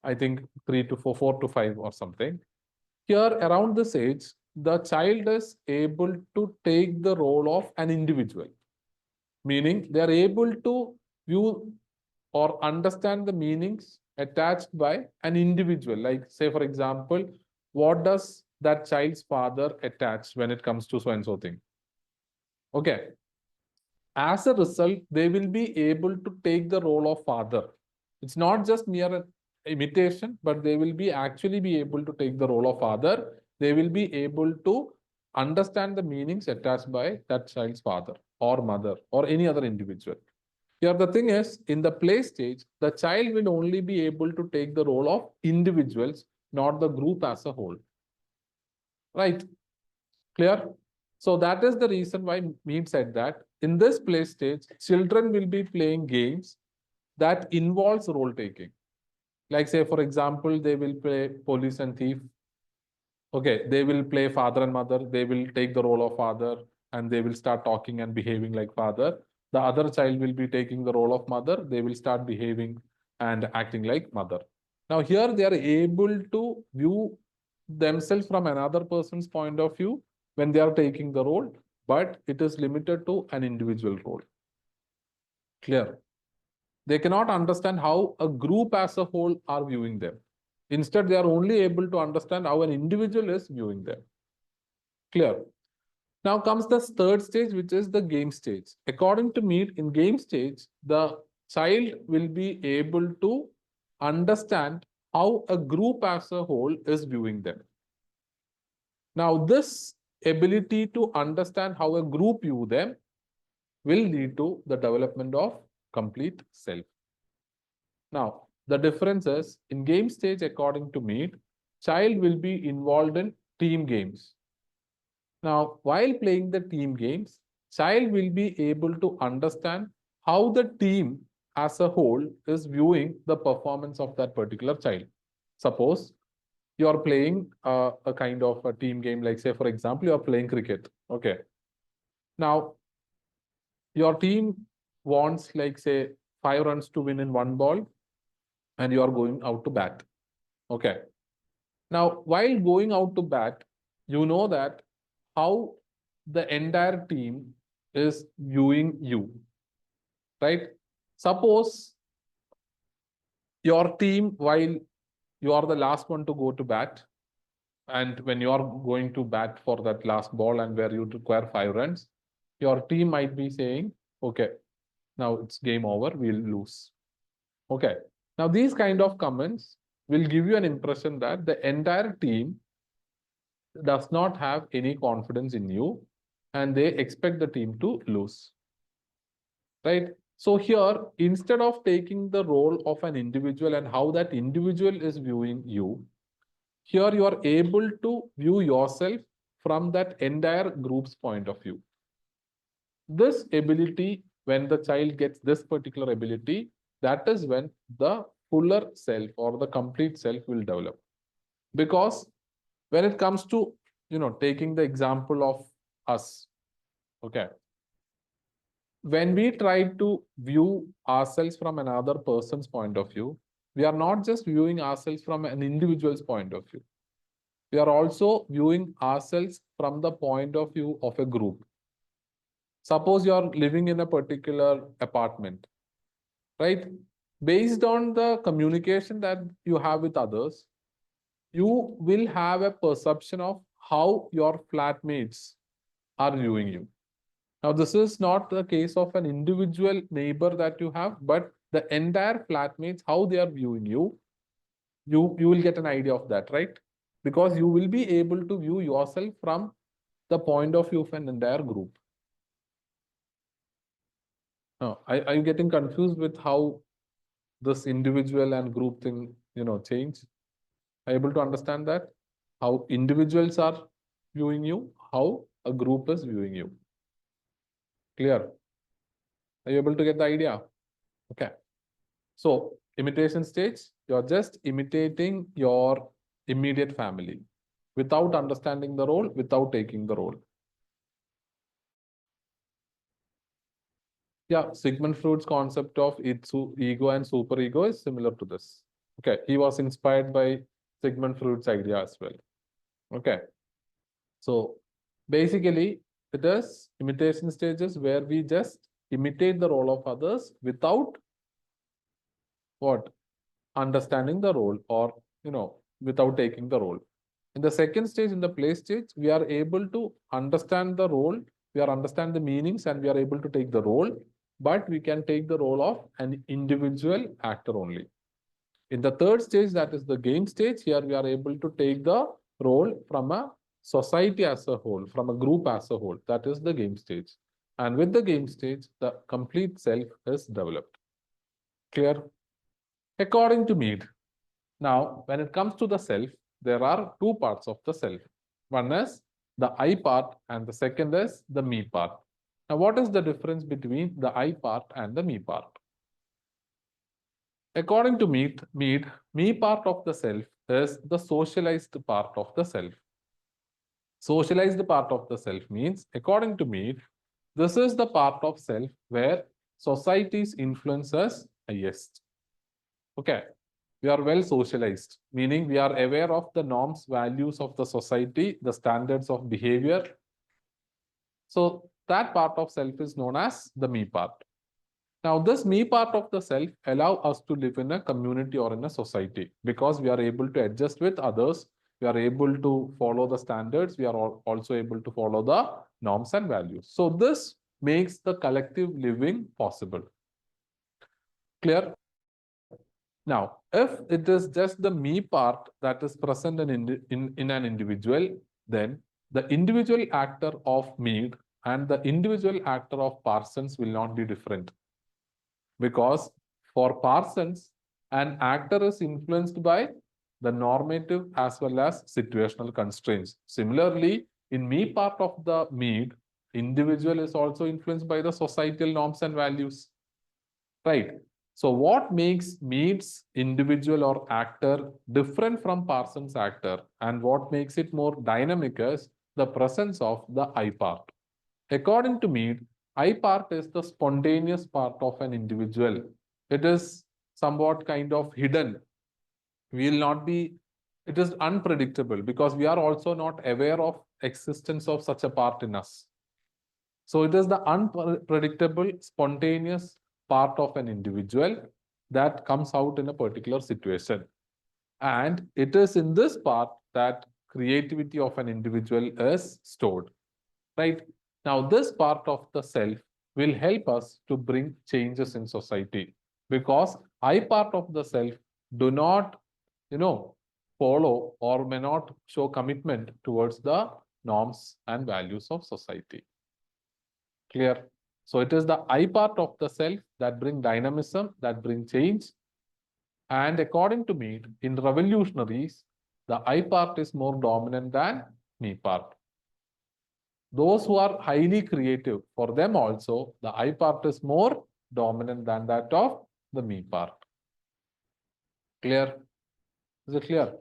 I think, 3 to 4, 4 to 5 or something. Here, around this age, the child is able to take the role of an individual, meaning they are able to view or understand the meanings attached by an individual. Like, say, for example, what does that child's father attach when it comes to so and so thing? Okay. As a result, they will be able to take the role of father. It's not just mere imitation, but they will be actually be able to take the role of father. They will be able to understand the meanings attached by that child's father or mother or any other individual. Here, the thing is, in the play stage, the child will only be able to take the role of individuals, not the group as a whole. Right? Clear? So that is the reason why Mead said that in this play stage, children will be playing games that involves role taking. Like, say, for example, they will play police and thief. Okay, they will play father and mother. They will take the role of father and they will start talking and behaving like father. The other child will be taking the role of mother. They will start behaving and acting like mother. Now, here they are able to view themselves from another person's point of view when they are taking the role, but it is limited to an individual role. Clear? They cannot understand how a group as a whole are viewing them. Instead, they are only able to understand how an individual is viewing them. Clear? Now comes the third stage, which is the game stage. According to Mead, in game stage, the child will be able to understand how a group as a whole is viewing them. Now, this ability to understand how a group view them will lead to the development of complete self. Now, the difference is in game stage, according to Mead, child will be involved in team games. Now, while playing the team games, child will be able to understand how the team as a whole is viewing the performance of that particular child. Suppose you are playing a kind of a team game, like, say, for example, you are playing cricket. Okay. Now, your team wants, like, say, 5 runs to win in one ball, and you are going out to bat. Okay. Now, while going out to bat, you know that how the entire team is viewing you, right? Suppose your team, while you are the last one to go to bat, and when you are going to bat for that last ball and where you require 5 runs, your team might be saying, okay, now it's game over, we'll lose. Okay. Now, these kind of comments will give you an impression that the entire team does not have any confidence in you and they expect the team to lose. Right? So here, instead of taking the role of an individual and how that individual is viewing you, here you are able to view yourself from that entire group's point of view. This ability, when the child gets this particular ability, that is when the fuller self or the complete self will develop. Because when it comes to, taking the example of us, okay, when we try to view ourselves from another person's point of view, we are not just viewing ourselves from an individual's point of view. We are also viewing ourselves from the point of view of a group. Suppose you are living in a particular apartment, right? Based on the communication that you have with others, you will have a perception of how your flatmates are viewing you. Now, this is not the case of an individual neighbor that you have, but the entire flatmates, how they are viewing you, you will get an idea of that, right? Because you will be able to view yourself from the point of view of an entire group. No, are you getting confused with how this individual and group thing, change? Are you able to understand that? How individuals are viewing you, how a group is viewing you. Clear? Are you able to get the idea? Okay. So, imitation stage, you're just imitating your immediate family without understanding the role, without taking the role. Yeah, Sigmund Freud's concept of ego and superego is similar to this. Okay, he was inspired by Sigmund Freud's idea as well. Okay, so basically, it is imitation stages where we just imitate the role of others without what? Understanding the role, or without taking the role. In the second stage, in the play stage, we are able to understand the role, we are understand the meanings, and we are able to take the role, but we can take the role of an individual actor only. In the third stage, that is the game stage, here we are able to take the role from a society as a whole, from a group as a whole. That is the game stage. And with the game stage, the complete self is developed. Clear? According to Mead, now, when it comes to the self, there are two parts of the self. One is the I part, and the second is the me part. Now, what is the difference between the I part and the me part? According to Mead, me part of the self is the socialized part of the self. Socialized part of the self means, according to Mead, this is the part of self where society's influence is highest. Okay, we are well socialized, meaning we are aware of the norms, values of the society, the standards of behavior. So that part of self is known as the me part. Now, this me part of the self allow us to live in a community or in a society because we are able to adjust with others. We are able to follow the standards. We are also able to follow the norms and values. So this makes the collective living possible. Clear? Now, if it is just the me part that is present in an individual, then the individual actor of Mead and the individual actor of Parsons will not be different. Because for Parsons, an actor is influenced by the normative as well as situational constraints. Similarly, in me part of the Mead, individual is also influenced by the societal norms and values. Right. So what makes Mead's individual or actor different from Parsons' actor, and what makes it more dynamic is the presence of the I part. According to Mead, I part is the spontaneous part of an individual. It is somewhat kind of hidden. We will not be, it is unpredictable because we are also not aware of existence of such a part in us. So it is the unpredictable, spontaneous part of an individual that comes out in a particular situation. And it is in this part that creativity of an individual is stored. Right? Now, this part of the self will help us to bring changes in society because I part of the self do not, follow or may not show commitment towards the norms and values of society. Clear? So it is the I part of the self that bring dynamism, that bring change. And according to me, in revolutionaries, the I part is more dominant than me part. Those who are highly creative, for them also, the I part is more dominant than that of the me part. Clear? Is it clear?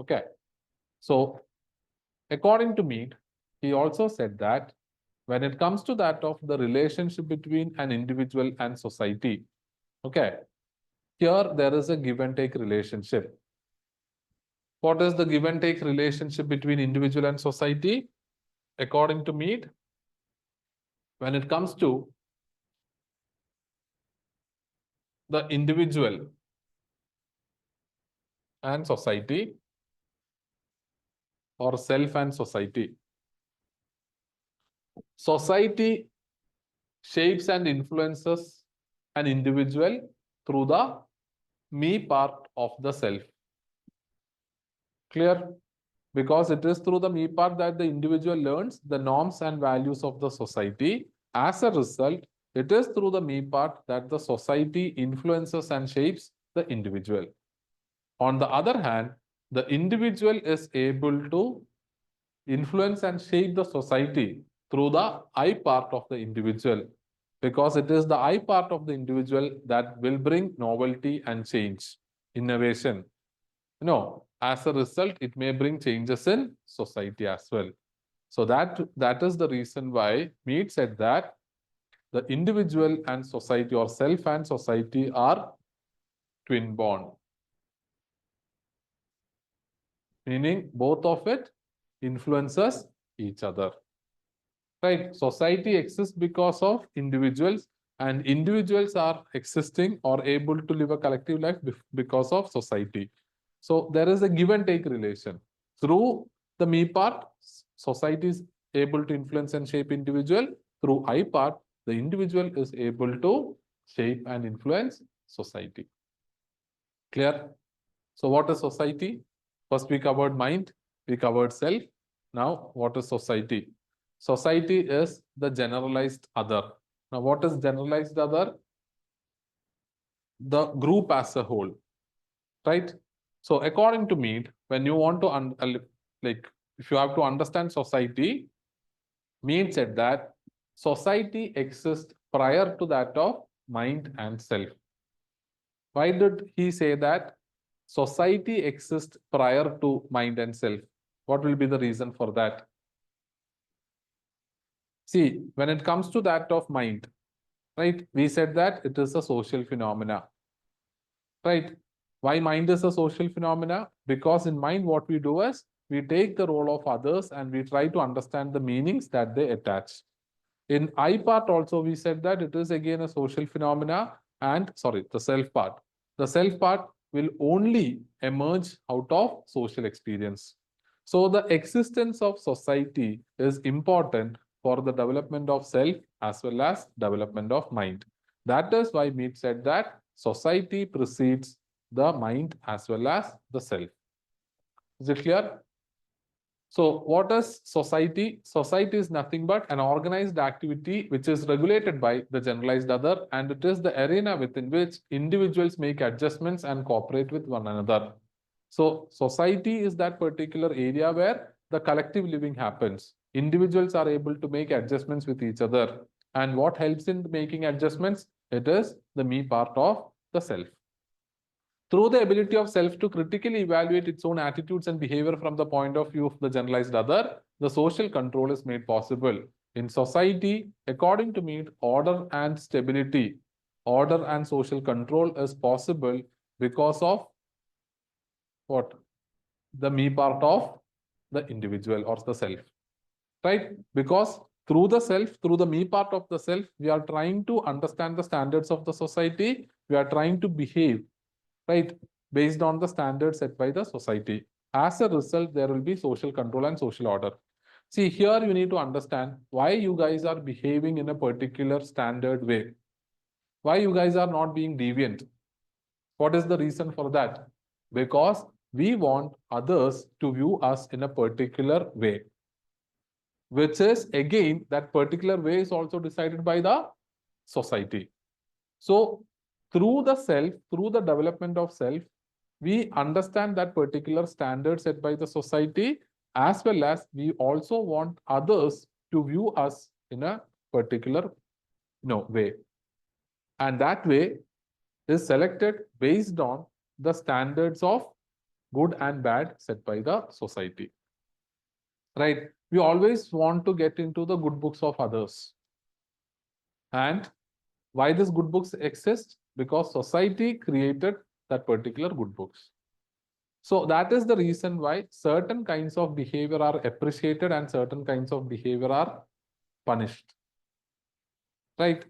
Okay. So, according to Mead, he also said that when it comes to that of the relationship between an individual and society, okay, here there is a give and take relationship. What is the give and take relationship between individual and society? According to Mead, when it comes to the individual and society, or self and society, society shapes and influences an individual through the me part of the self. Clear? Because it is through the me part that the individual learns the norms and values of the society. As a result, It is through the me part that the society influences and shapes the individual. On the other hand, the individual is able to influence and shape the society through the I part of the individual, because it is the I part of the individual that will bring novelty and change, innovation. As a result, it may bring changes in society as well. So that is the reason why Mead said that the individual and society, or self and society, are twin bond, meaning both of it influences each other. Right? Society exists because of individuals, and individuals are existing or able to live a collective life because of society. So there is a give and take relation. Through the me part, society is able to influence and shape individual. Through I part, the individual is able to shape and influence society. Clear? So what is society? First we covered mind, we covered self. Now what is society? Society is the generalized other. Now what is generalized other? The group as a whole, right? So according to Mead, when you want to if you have to understand society, Mead said that society exists prior to that of mind and self. Why did he say that society exists prior to mind and self? What will be the reason for that? See, when it comes to that of mind, right, we said that it is a social phenomena, right? Why mind is a social phenomena? Because in mind, what we do is we take the role of others and we try to understand the meanings that they attach. In I part also, we said that it is again a social phenomena, and sorry, the self part. The self part will only emerge out of social experience. So the existence of society is important for the development of self as well as development of mind. That is why Mead said that society precedes the mind as well as the self. Is it clear? So what is society? Society is nothing but an organized activity which is regulated by the generalized other, and it is the arena within which individuals make adjustments and cooperate with one another. So society is that particular area where the collective living happens. Individuals are able to make adjustments with each other. And what helps in making adjustments? It is the me part of the self. Through the ability of self to critically evaluate its own attitudes and behavior from the point of view of the generalized other, the social control is made possible. In society, according to Mead, order and stability, order and social control is possible because of what? The me part of the individual or the self, right? Because through the self, through the me part of the self, we are trying to understand the standards of the society. We are trying to behave, right, based on the standards set by the society. As a result, there will be social control and social order. See, here you need to understand why you guys are behaving in a particular standard way. Why you guys are not being deviant. What is the reason for that? Because we want others to view us in a particular way, which is again, that particular way is also decided by the society. So through the self, through the development of self, we understand that particular standard set by the society, as well as we also want others to view us in a particular way. And that way is selected based on the standards of good and bad set by the society. Right? We always want to get into the good books of others. And why these good books exist? Because society created that particular good books. So that is the reason why certain kinds of behavior are appreciated and certain kinds of behavior are punished. Right?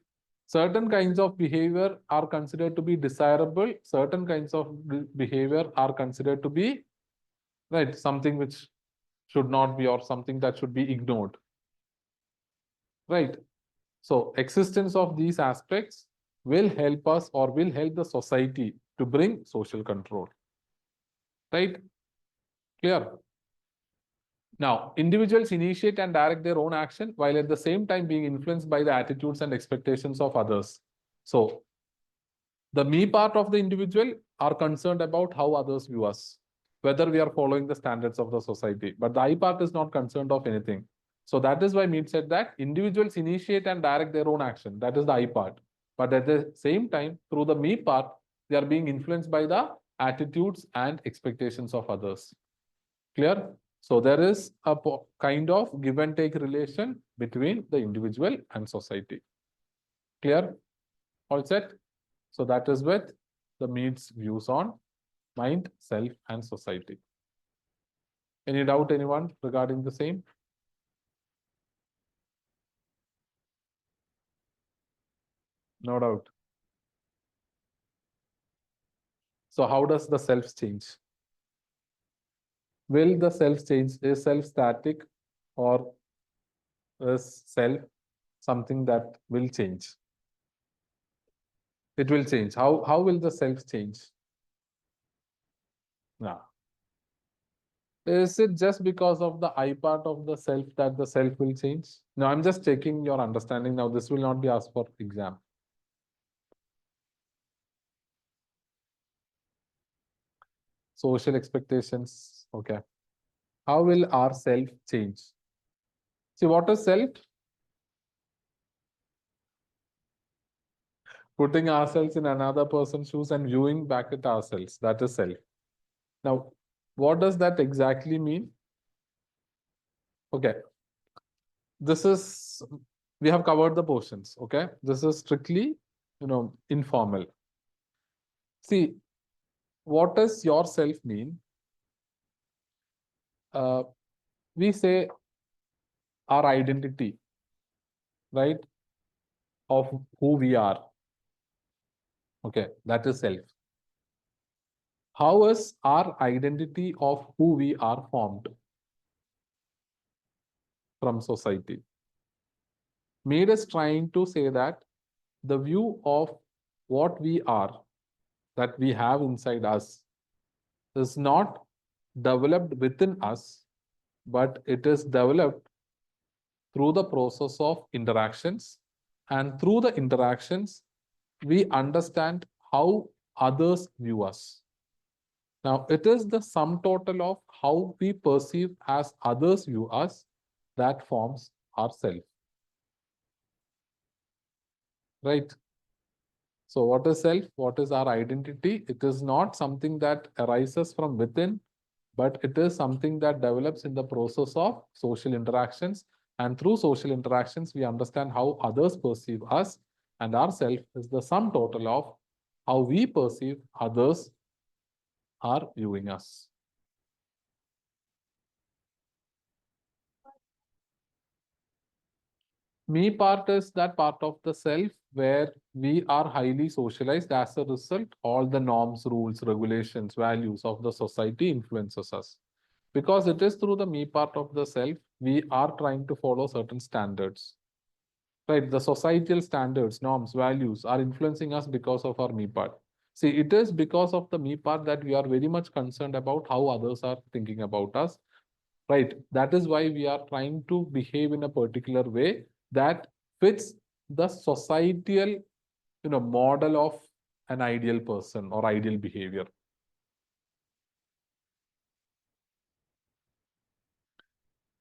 Certain kinds of behavior are considered to be desirable. Certain kinds of behavior are considered to be, right, something which should not be, or something that should be ignored. Right? So existence of these aspects will help us, or will help the society to bring social control. Right? Clear? Now, individuals initiate and direct their own action while at the same time being influenced by the attitudes and expectations of others. So, the me part of the individual are concerned about how others view us, whether we are following the standards of the society. But the I part is not concerned of anything. So that is why Mead said that individuals initiate and direct their own action. That is the I part. But at the same time, through the me part, they are being influenced by the attitudes and expectations of others. Clear? So there is a kind of give and take relation between the individual and society. Clear? All set? So that is with the Mead's views on mind, self, and society. Any doubt, anyone, regarding the same? No doubt. So how does the self change? Will the self change? Is self static, or is self something that will change? It will change. How will the self change? Yeah. Is it just because of the I part of the self that the self will change? No, I'm just checking your understanding now. This will not be asked for exam. Social expectations. Okay. How will our self change? See, what is self? Putting ourselves in another person's shoes and viewing back at ourselves. That is self. Now, what does that exactly mean? Okay. This is, we have covered the portions. Okay. This is strictly, informal. See, what does yourself mean? We say our identity, right, of who we are. Okay, that is self. How is our identity of who we are formed? From society. Mead is trying to say that the view of what we are, that we have inside us, is not developed within us, but it is developed through the process of interactions. And through the interactions, we understand how others view us. Now, it is the sum total of how we perceive as others view us that forms our self. Right? So, what is self? What is our identity? It is not something that arises from within, but it is something that develops in the process of social interactions. And through social interactions, we understand how others perceive us, and our self is the sum total of how we perceive others are viewing us. Me part is that part of the self where we are highly socialized. As a result, all the norms, rules, regulations, values of the society influences us. Because it is through the me part of the self, we are trying to follow certain standards. Right? The societal standards, norms, values are influencing us because of our me part. See, it is because of the me part that we are very much concerned about how others are thinking about us. Right? That is why we are trying to behave in a particular way that fits the societal, model of an ideal person or ideal behavior.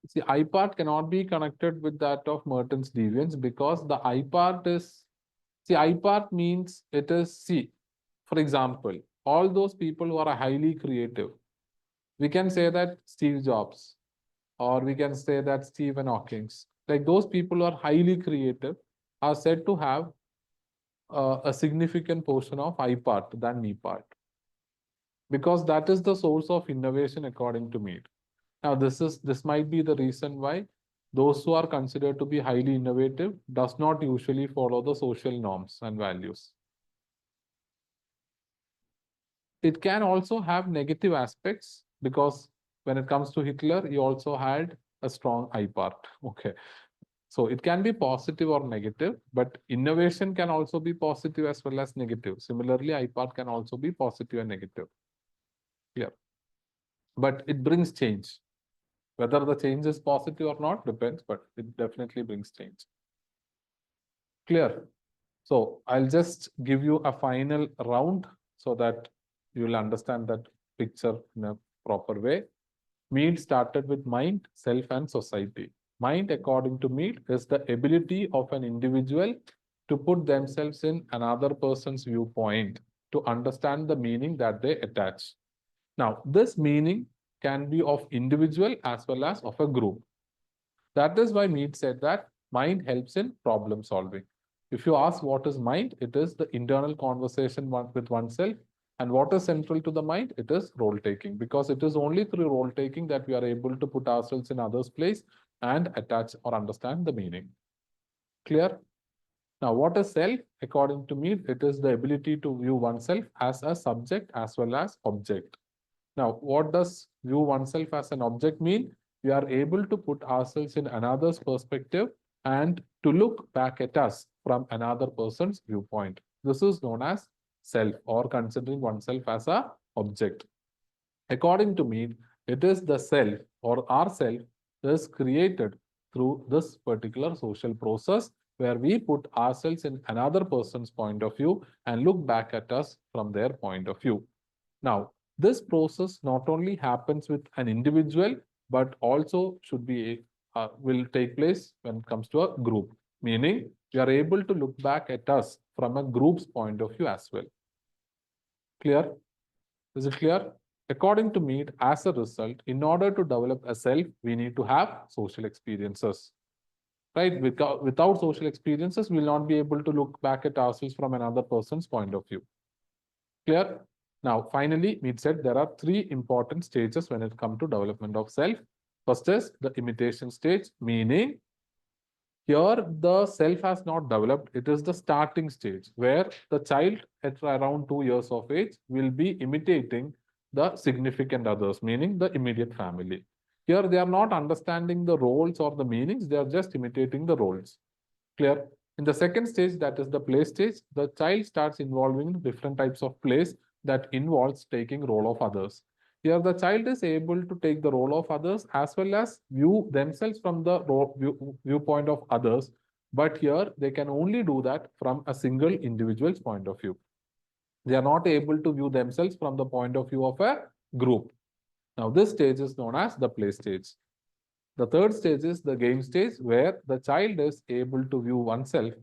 See, I part cannot be connected with that of Merton's deviance because the I part is, see, I part means it is, see, for example, all those people who are highly creative, we can say that Steve Jobs, or we can say that Stephen Hawking, like those people who are highly creative are said to have a significant portion of I part than me part, because that is the source of innovation according to me. Now, this might be the reason why those who are considered to be highly innovative does not usually follow the social norms and values. It can also have negative aspects because when it comes to Hitler, he also had a strong I part. Okay. So it can be positive or negative, but innovation can also be positive as well as negative. Similarly, I part can also be positive and negative. Yeah. But it brings change. Whether the change is positive or not depends, but it definitely brings change. Clear? So I'll just give you a final round so that you will understand that picture in a proper way. Mead started with mind, self, and society. Mind, according to Mead, is the ability of an individual to put themselves in another person's viewpoint to understand the meaning that they attach. Now, this meaning can be of individual as well as of a group. That is why Mead said that mind helps in problem solving. If you ask what is mind, it is the internal conversation with oneself. And what is central to the mind? It is role taking, because it is only through role taking that we are able to put ourselves in others' place and attach or understand the meaning. Clear? Now, what is self? According to me, it is the ability to view oneself as a subject as well as object. Now, what does view oneself as an object mean? We are able to put ourselves in another's perspective and to look back at us from another person's viewpoint. This is known as self, or considering oneself as a object. According to me, it is the self or ourself is created through this particular social process where we put ourselves in another person's point of view and look back at us from their point of view. Now, this process not only happens with an individual, but also should be will take place when it comes to a group, meaning we are able to look back at us from a group's point of view as well. Clear? Is it clear? According to Mead, as a result, in order to develop a self, we need to have social experiences. Right? Without social experiences, we will not be able to look back at ourselves from another person's point of view. Clear? Now, finally, Mead said there are three important stages when it comes to development of self. First is the imitation stage, meaning here the self has not developed. It is the starting stage where the child at around 2 years of age will be imitating the significant others, meaning the immediate family. Here they are not understanding the roles or the meanings, they are just imitating the roles. Clear? In the second stage, that is the play stage, the child starts involving in different types of plays that involves taking role of others. Here, the child is able to take the role of others as well as view themselves from the viewpoint of others. But here, they can only do that from a single individual's point of view. They are not able to view themselves from the point of view of a group. Now, this stage is known as the play stage. The third stage is the game stage, where the child is able to view oneself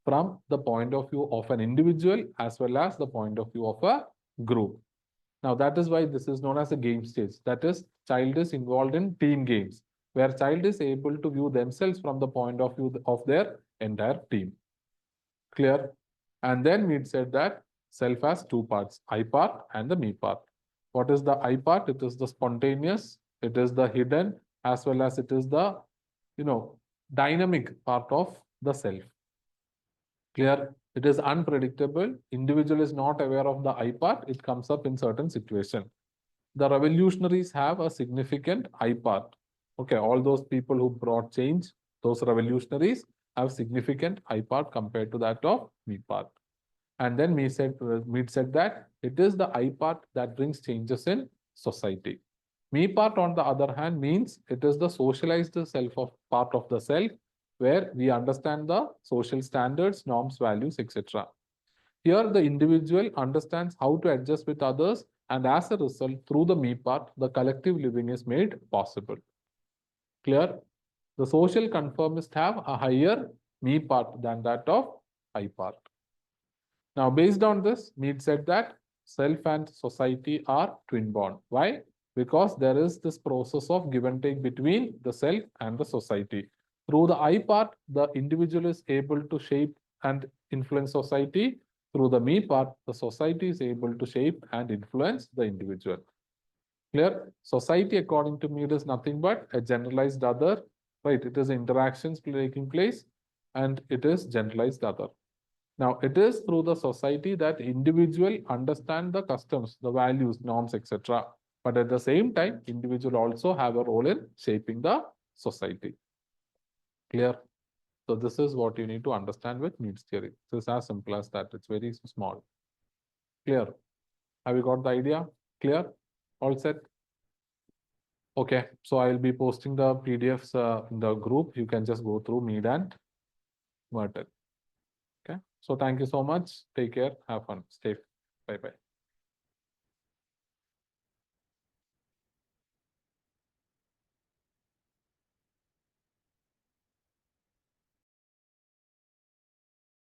from the point of view of an individual as well as the point of view of a group. Now, that is why this is known as a game stage. That is, child is involved in team games, where child is able to view themselves from the point of view of their entire team. Clear? And then we said that self has two parts, I part and the me part. What is the I part? It is the spontaneous, it is the hidden, as well as it is the, dynamic part of the self. Clear? It is unpredictable. Individual is not aware of the I part. It comes up in certain situation. The revolutionaries have a significant I part. Okay, all those people who brought change, those revolutionaries have significant I part compared to that of me part. And then Mead said that it is the I part that brings changes in society. Me part, on the other hand, means it is the socialized self of part of the self, where we understand the social standards, norms, values, etc. Here, the individual understands how to adjust with others, and as a result, through the me part, the collective living is made possible. Clear? The social conformists have a higher me part than that of I part. Now, based on this, Mead said that self and society are twin bond. Why? Because there is this process of give and take between the self and the society. Through the I part, the individual is able to shape and influence society. Through the me part, the society is able to shape and influence the individual. Clear? Society, according to Mead, is nothing but a generalized other, right? It is interactions taking place and it is generalized other. Now, it is through the society that individual understand the customs, the values, norms, etc. But at the same time, individual also have a role in shaping the society. Clear? So this is what you need to understand with Mead's theory. This is as simple as that. It's very small. Clear? Have you got the idea? Clear? All set? Okay, so I'll be posting the PDFs in the group. You can just go through Mead and Merton. Okay, so thank you so much. Take care. Have fun. Stay. Bye bye.